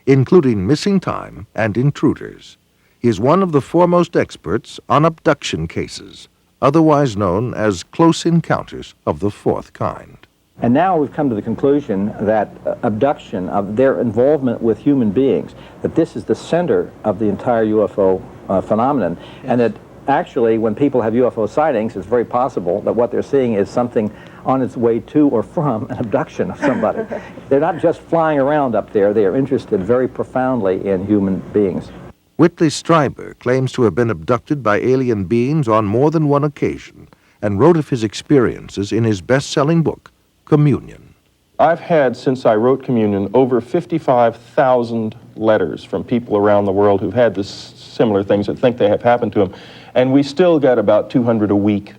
including Missing Time and Intruders. He is one of the foremost experts on abduction cases, otherwise known as close encounters of the fourth kind. And now we've come to the conclusion that abduction, of their involvement with human beings, that this is the center of the entire UFO phenomenon, and that actually when people have UFO sightings, it's very possible that what they're seeing is something on its way to or from an abduction of somebody. They're not just flying around up there, they are interested very profoundly in human beings. Whitley Strieber claims to have been abducted by alien beings on more than one occasion and wrote of his experiences in his best-selling book, Communion. I've had, since I wrote Communion, over 55,000 letters from people around the world who've had this similar things that think they have happened to them, and we still get about 200 a week.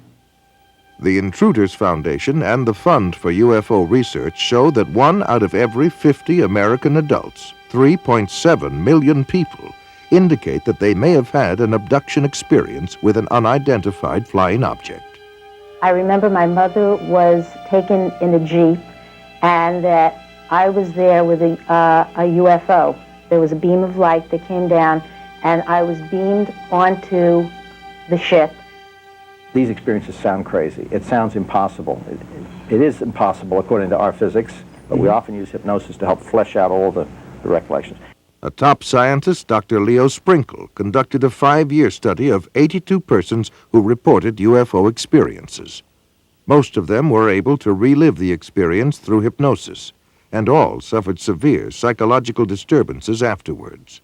The Intruders Foundation and the Fund for UFO Research show that 1 out of every 50 American adults, 3.7 million people, indicate that they may have had an abduction experience with an unidentified flying object. I remember my mother was taken in a Jeep, and that I was there with a UFO. There was a beam of light that came down, and I was beamed onto the ship. These experiences sound crazy. It sounds impossible. It is impossible according to our physics, but we often use hypnosis to help flesh out all the recollections. A top scientist, Dr. Leo Sprinkle, conducted a 5-year study of 82 persons who reported UFO experiences. Most of them were able to relive the experience through hypnosis, and all suffered severe psychological disturbances afterwards.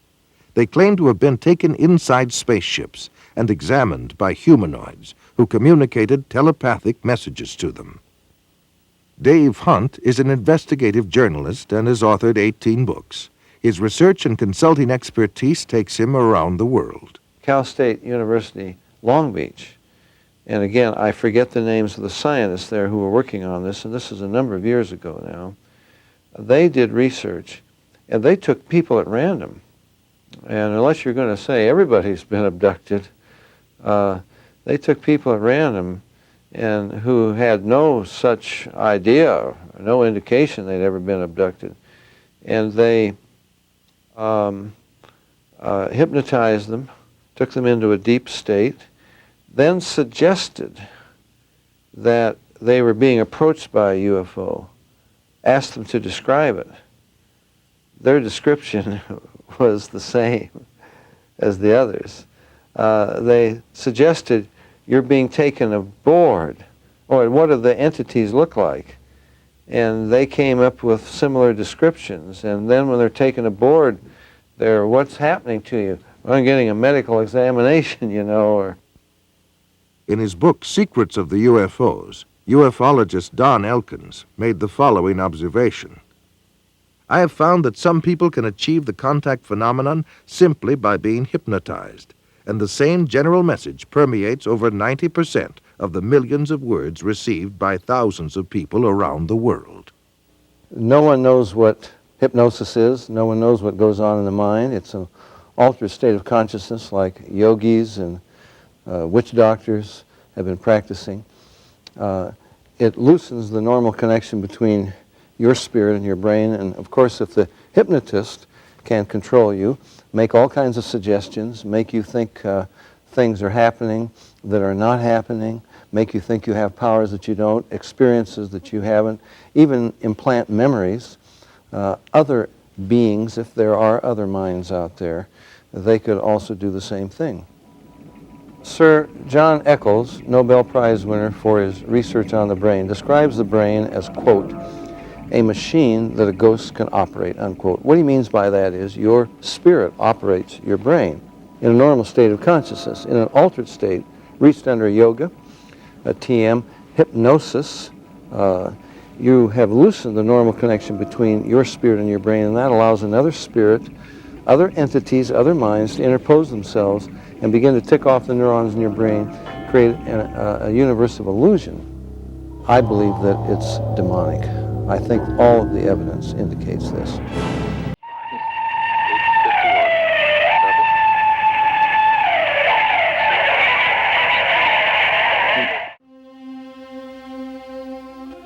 They claimed to have been taken inside spaceships and examined by humanoids who communicated telepathic messages to them. Dave Hunt is an investigative journalist and has authored 18 books. His research and consulting expertise takes him around the world. Cal State University, Long Beach. And again, I forget the names of the scientists there who were working on this, and this is a number of years ago now. They did research, and they took people at random. And unless you're going to say everybody's been abducted, they took people at random and who had no such idea, no indication they'd ever been abducted. And they hypnotized them, took them into a deep state, then suggested that they were being approached by a UFO, asked them to describe it. Their description was the same as the others. They suggested, you're being taken aboard, or what do the entities look like? And they came up with similar descriptions. And then when they're taken aboard, they're, what's happening to you? I'm getting a medical examination, you know, or... In his book, Secrets of the UFOs, ufologist Don Elkins made the following observation. I have found that some people can achieve the contact phenomenon simply by being hypnotized, and the same general message permeates over 90% of the millions of words received by thousands of people around the world. No one knows what hypnosis is. No one knows what goes on in the mind. It's an altered state of consciousness like yogis and witch doctors have been practicing. It loosens the normal connection between your spirit and your brain, and of course if the hypnotist can control you, make all kinds of suggestions, make you think things are happening that are not happening, make you think you have powers that you don't, experiences that you haven't, even implant memories. Other beings, if there are other minds out there, they could also do the same thing. Sir John Eccles, Nobel Prize winner for his research on the brain, describes the brain as, quote, a machine that a ghost can operate, unquote. What he means by that is your spirit operates your brain in a normal state of consciousness. In an altered state, reached under yoga, a TM, hypnosis, you have loosened the normal connection between your spirit and your brain, and that allows another spirit, other entities, other minds to interpose themselves and begin to tick off the neurons in your brain, create a universe of illusion. I believe that it's demonic. I think all of the evidence indicates this.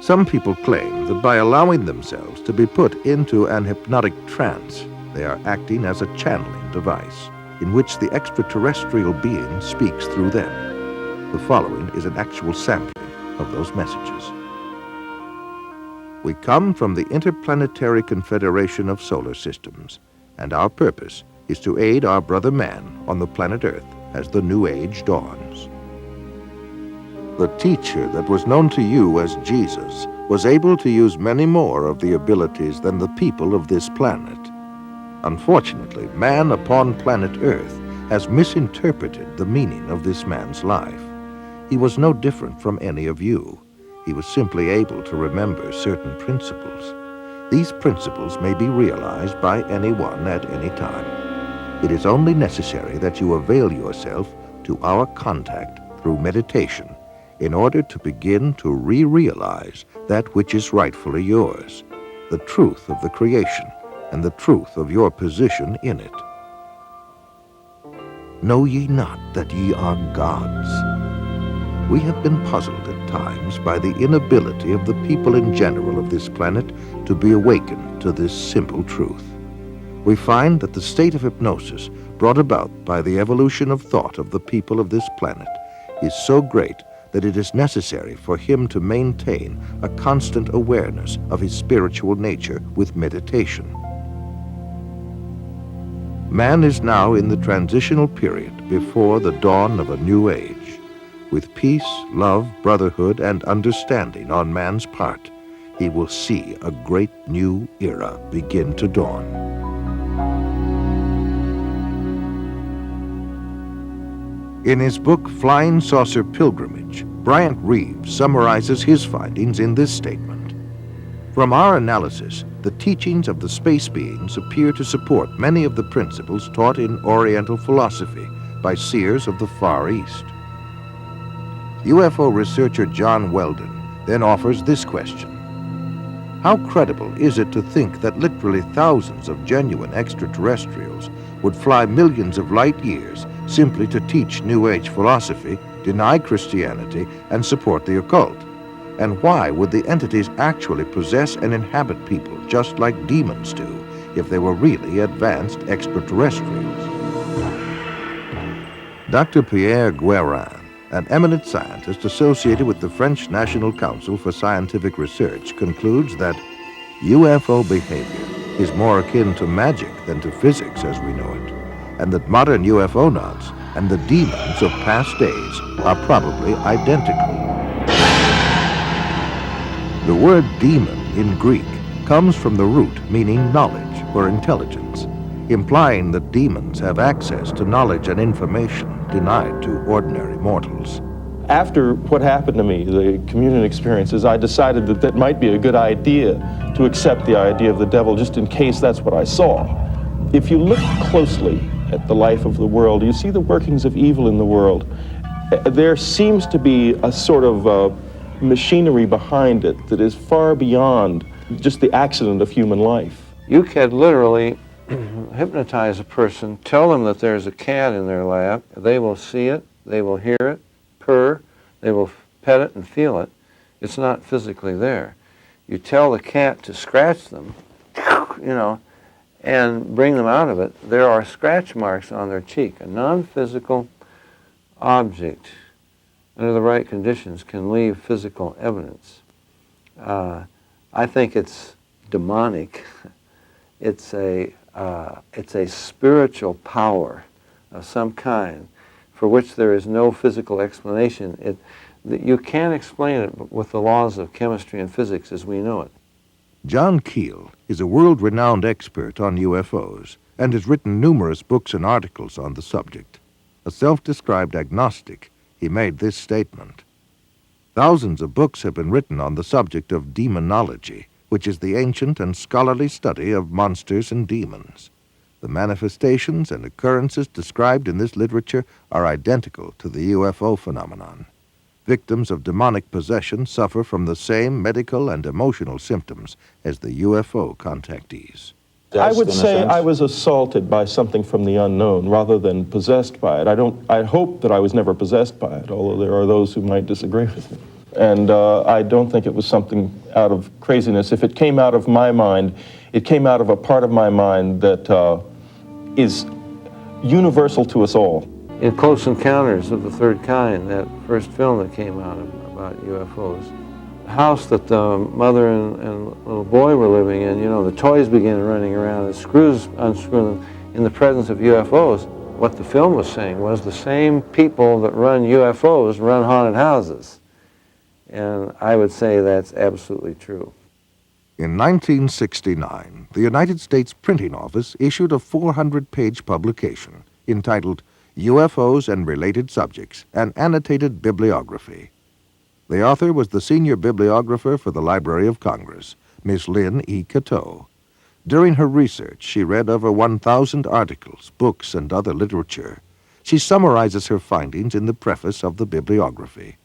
Some people claim that by allowing themselves to be put into an hypnotic trance, they are acting as a channeling device. in which the extraterrestrial being speaks through them. The following is an actual sampling of those messages. We come from the Interplanetary Confederation of Solar Systems, and our purpose is to aid our brother man on the planet Earth as the new age dawns. The teacher that was known to you as Jesus was able to use many more of the abilities than the people of this planet. Unfortunately, man upon planet Earth has misinterpreted the meaning of this man's life. He was no different from any of you. He was simply able to remember certain principles. These principles may be realized by anyone at any time. It is only necessary that you avail yourself to our contact through meditation in order to begin to re-realize that which is rightfully yours, the truth of the creation and the truth of your position in it. Know ye not that ye are gods? We have been puzzled at times by the inability of the people in general of this planet to be awakened to this simple truth. We find that the state of hypnosis brought about by the evolution of thought of the people of this planet is so great that it is necessary for him to maintain a constant awareness of his spiritual nature with meditation. Man is now in the transitional period before the dawn of a new age. With peace, love, brotherhood, and understanding on man's part, he will see a great new era begin to dawn. In his book, Flying Saucer Pilgrimage, Bryant Reeves summarizes his findings in this statement. From our analysis, the teachings of the space beings appear to support many of the principles taught in Oriental philosophy by seers of the Far East. UFO researcher John Weldon then offers this question. How credible is it to think that literally thousands of genuine extraterrestrials would fly millions of light years simply to teach New Age philosophy, deny Christianity, and support the occult? And why would the entities actually possess and inhabit people just like demons do if they were really advanced extraterrestrials? Dr. Pierre Guérin, an eminent scientist associated with the French National Council for Scientific Research, concludes that UFO behavior is more akin to magic than to physics as we know it, and that modern UFOnauts and the demons of past days are probably identical. The word demon in Greek comes from the root meaning knowledge or intelligence, implying that demons have access to knowledge and information denied to ordinary mortals. After what happened to me, the communion experiences, I decided that that might be a good idea to accept the idea of the devil just in case that's what I saw. If you look closely at the life of the world, you see the workings of evil in the world. There seems to be a sort of machinery behind it that is far beyond just the accident of human life. You can literally hypnotize a person, tell them that there's a cat in their lap, they will see it, they will hear it, purr, they will pet it and feel it. It's not physically there. You tell the cat to scratch them, and bring them out of it. There are scratch marks on their cheek. A non-physical object, under the right conditions, can leave physical evidence. I think it's demonic. It's a spiritual power of some kind for which there is no physical explanation. You can't explain it with the laws of chemistry and physics as we know it. John Keel is a world-renowned expert on UFOs and has written numerous books and articles on the subject. A self-described agnostic, he made this statement. Thousands of books have been written on the subject of demonology, which is the ancient and scholarly study of monsters and demons. The manifestations and occurrences described in this literature are identical to the UFO phenomenon. Victims of demonic possession suffer from the same medical and emotional symptoms as the UFO contactees. I would say I was assaulted by something from the unknown rather than possessed by it. I hope that I was never possessed by it, although there are those who might disagree with me. And I don't think it was something out of craziness. If it came out of my mind, it came out of a part of my mind that is universal to us all. In Close Encounters of the Third Kind, that first film that came out about UFOs, the house that the mother and little boy were living in, the toys began running around and screws unscrew them in the presence of UFOs. What the film was saying was the same people that run UFOs run haunted houses. And I would say that's absolutely true. In 1969, the United States Printing Office issued a 400-page publication entitled UFOs and Related Subjects, an Annotated Bibliography. The author was the senior bibliographer for the Library of Congress, Miss Lynn E. Cateau. During her research, she read over 1,000 articles, books, and other literature. She summarizes her findings in the preface of the bibliography.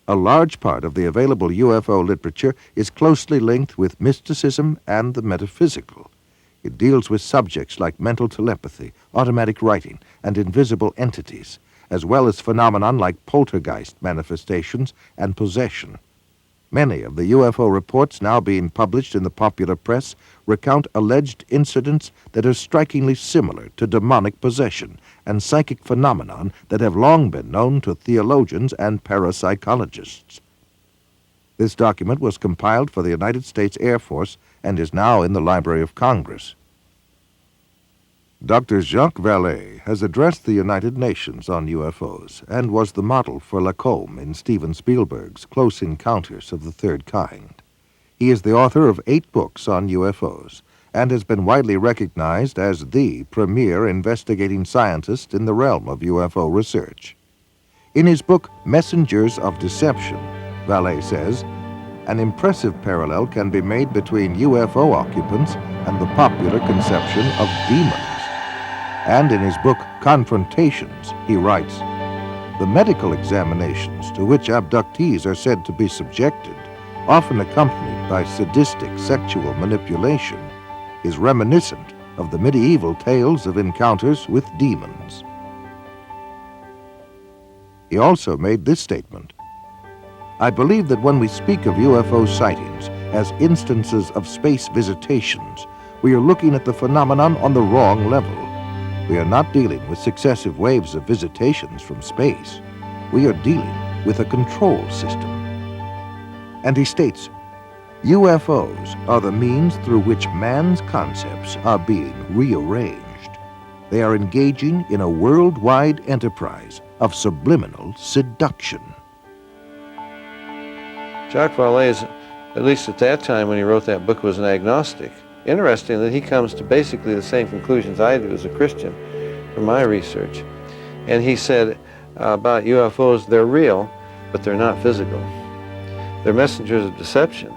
A large part of the available UFO literature is closely linked with mysticism and the metaphysical. It deals with subjects like mental telepathy, automatic writing, and invisible entities, as well as phenomenon like poltergeist manifestations and possession. Many of the UFO reports now being published in the popular press recount alleged incidents that are strikingly similar to demonic possession and psychic phenomenon that have long been known to theologians and parapsychologists. This document was compiled for the United States Air Force and is now in the Library of Congress. Dr. Jacques Vallée has addressed the United Nations on UFOs and was the model for Lacombe in Steven Spielberg's Close Encounters of the Third Kind. He is the author of 8 books on UFOs and has been widely recognized as the premier investigating scientist in the realm of UFO research. In his book, Messengers of Deception, Vallée says, an impressive parallel can be made between UFO occupants and the popular conception of demons. And in his book, Confrontations, he writes, the medical examinations to which abductees are said to be subjected, often accompanied by sadistic sexual manipulation, is reminiscent of the medieval tales of encounters with demons. He also made this statement, I believe that when we speak of UFO sightings as instances of space visitations, we are looking at the phenomenon on the wrong level. We are not dealing with successive waves of visitations from space. We are dealing with a control system. And he states, UFOs are the means through which man's concepts are being rearranged. They are engaging in a worldwide enterprise of subliminal seduction. Jacques Vallée, at least at that time when he wrote that book, was an agnostic. Interesting that he comes to basically the same conclusions I do as a Christian from my research. And he said about UFOs, they're real, but they're not physical. They're messengers of deception.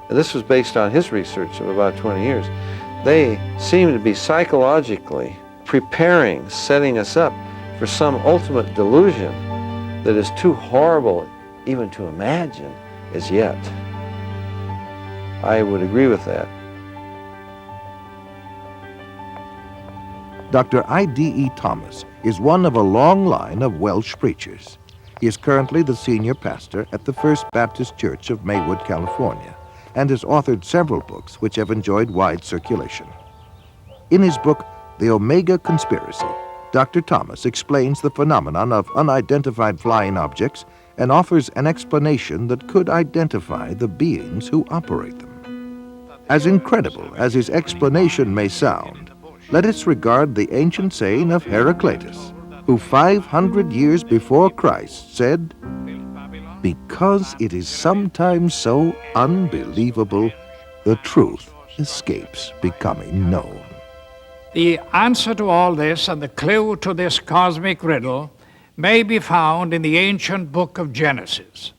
And this was based on his research of about 20 years. They seem to be psychologically preparing, setting us up for some ultimate delusion that is too horrible even to imagine as yet. I would agree with that. Dr. I.D.E. Thomas is one of a long line of Welsh preachers. He is currently the senior pastor at the First Baptist Church of Maywood, California, and has authored several books which have enjoyed wide circulation. In his book, The Omega Conspiracy, Dr. Thomas explains the phenomenon of unidentified flying objects and offers an explanation that could identify the beings who operate them. As incredible as his explanation may sound, let us regard the ancient saying of Heraclitus, who 500 years before Christ said, because it is sometimes so unbelievable, the truth escapes becoming known. The answer to all this and the clue to this cosmic riddle may be found in the ancient book of Genesis.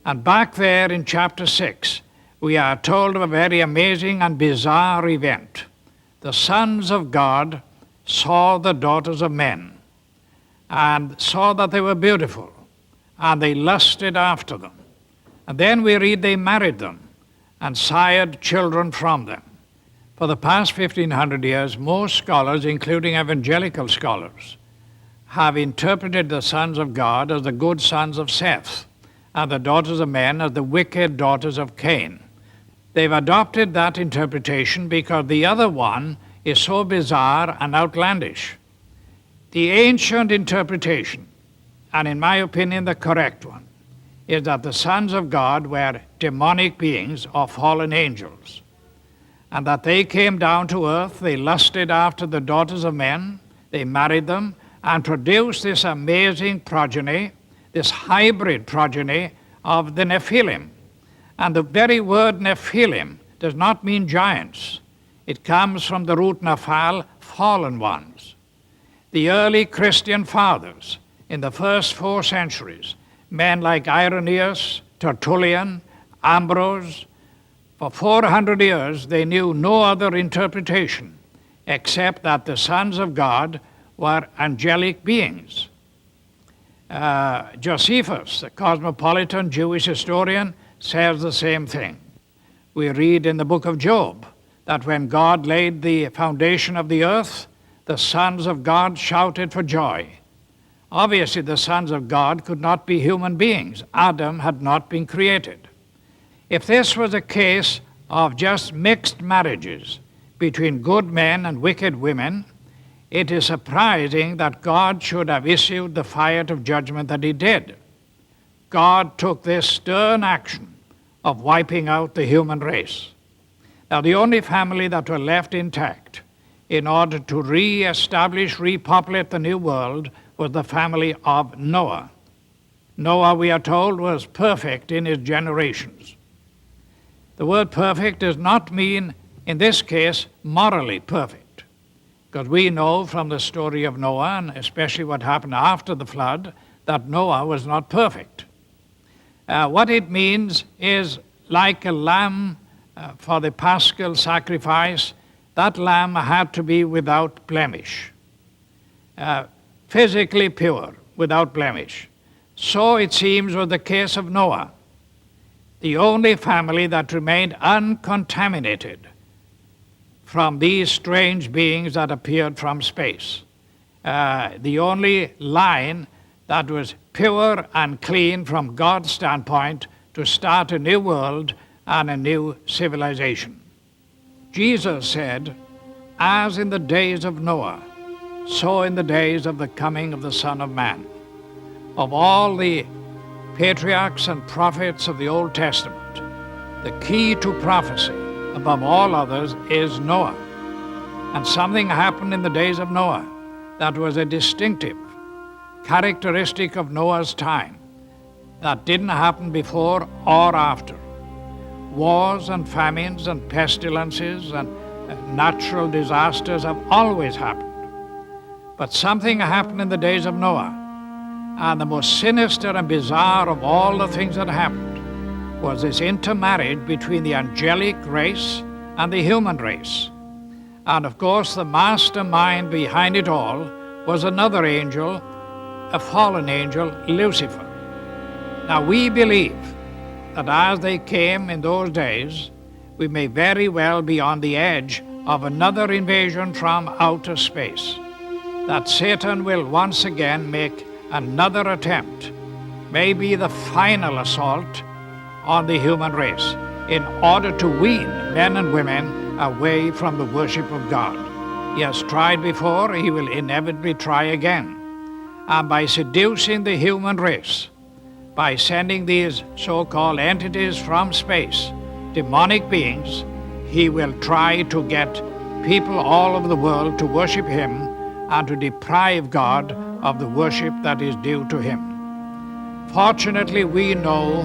And back there in chapter 6, we are told of a very amazing and bizarre event. The sons of God saw the daughters of men and saw that they were beautiful, and they lusted after them. And then we read they married them and sired children from them. For the past 1,500 years, most scholars, including evangelical scholars, have interpreted the sons of God as the good sons of Seth, and the daughters of men as the wicked daughters of Cain. They've adopted that interpretation because the other one is so bizarre and outlandish. The ancient interpretation, and in my opinion the correct one, is that the sons of God were demonic beings or fallen angels, and that they came down to earth, they lusted after the daughters of men, they married them, and produced this amazing progeny, this hybrid progeny of the Nephilim. And the very word Nephilim does not mean giants. It comes from the root Nephal, fallen ones. The early Christian fathers in the first 4 centuries, men like Irenaeus, Tertullian, Ambrose, for 400 years they knew no other interpretation except that the sons of God were angelic beings. Josephus, the cosmopolitan Jewish historian, says the same thing. We read in the book of Job that when God laid the foundation of the earth, the sons of God shouted for joy. Obviously, the sons of God could not be human beings. Adam had not been created. If this was a case of just mixed marriages between good men and wicked women, it is surprising that God should have issued the fire of judgment that he did. God took this stern action of wiping out the human race. Now, the only family that were left intact in order to re-establish, repopulate the new world was the family of Noah. Noah, we are told, was perfect in his generations. The word perfect does not mean, in this case, morally perfect, because we know from the story of Noah, and especially what happened after the flood, that Noah was not perfect. What it means is like a lamb for the paschal sacrifice, that lamb had to be without blemish, physically pure, without blemish. So it seems was the case of Noah, the only family that remained uncontaminated from these strange beings that appeared from space. The only line that was pure and clean from God's standpoint to start a new world and a new civilization. Jesus said, as in the days of Noah, so in the days of the coming of the Son of Man. Of all the patriarchs and prophets of the Old Testament, the key to prophecy above all others is Noah. And something happened in the days of Noah that was a distinctive characteristic of Noah's time that didn't happen before or after. Wars and famines and pestilences and natural disasters have always happened. But something happened in the days of Noah, and the most sinister and bizarre of all the things that happened was this intermarriage between the angelic race and the human race. And of course, the mastermind behind it all was another angel, a fallen angel, Lucifer. Now, we believe that as they came in those days, we may very well be on the edge of another invasion from outer space, that Satan will once again make another attempt, maybe the final assault on the human race, in order to wean men and women away from the worship of God. He has tried before, he will inevitably try again. And by seducing the human race, by sending these so-called entities from space, demonic beings, he will try to get people all over the world to worship him and to deprive God of the worship that is due to him. Fortunately, we know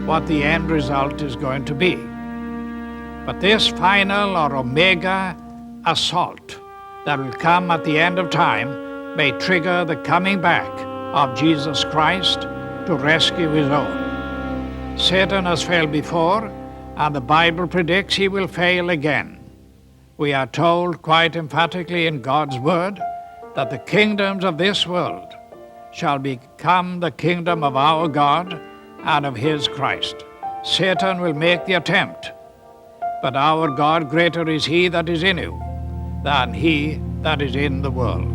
what the end result is going to be. But this final or omega assault that will come at the end of time may trigger the coming back of Jesus Christ to rescue his own. Satan has failed before, and the Bible predicts he will fail again. We are told quite emphatically in God's word that the kingdoms of this world shall become the kingdom of our God and of his Christ. Satan will make the attempt, but our God, greater is he that is in you than he that is in the world.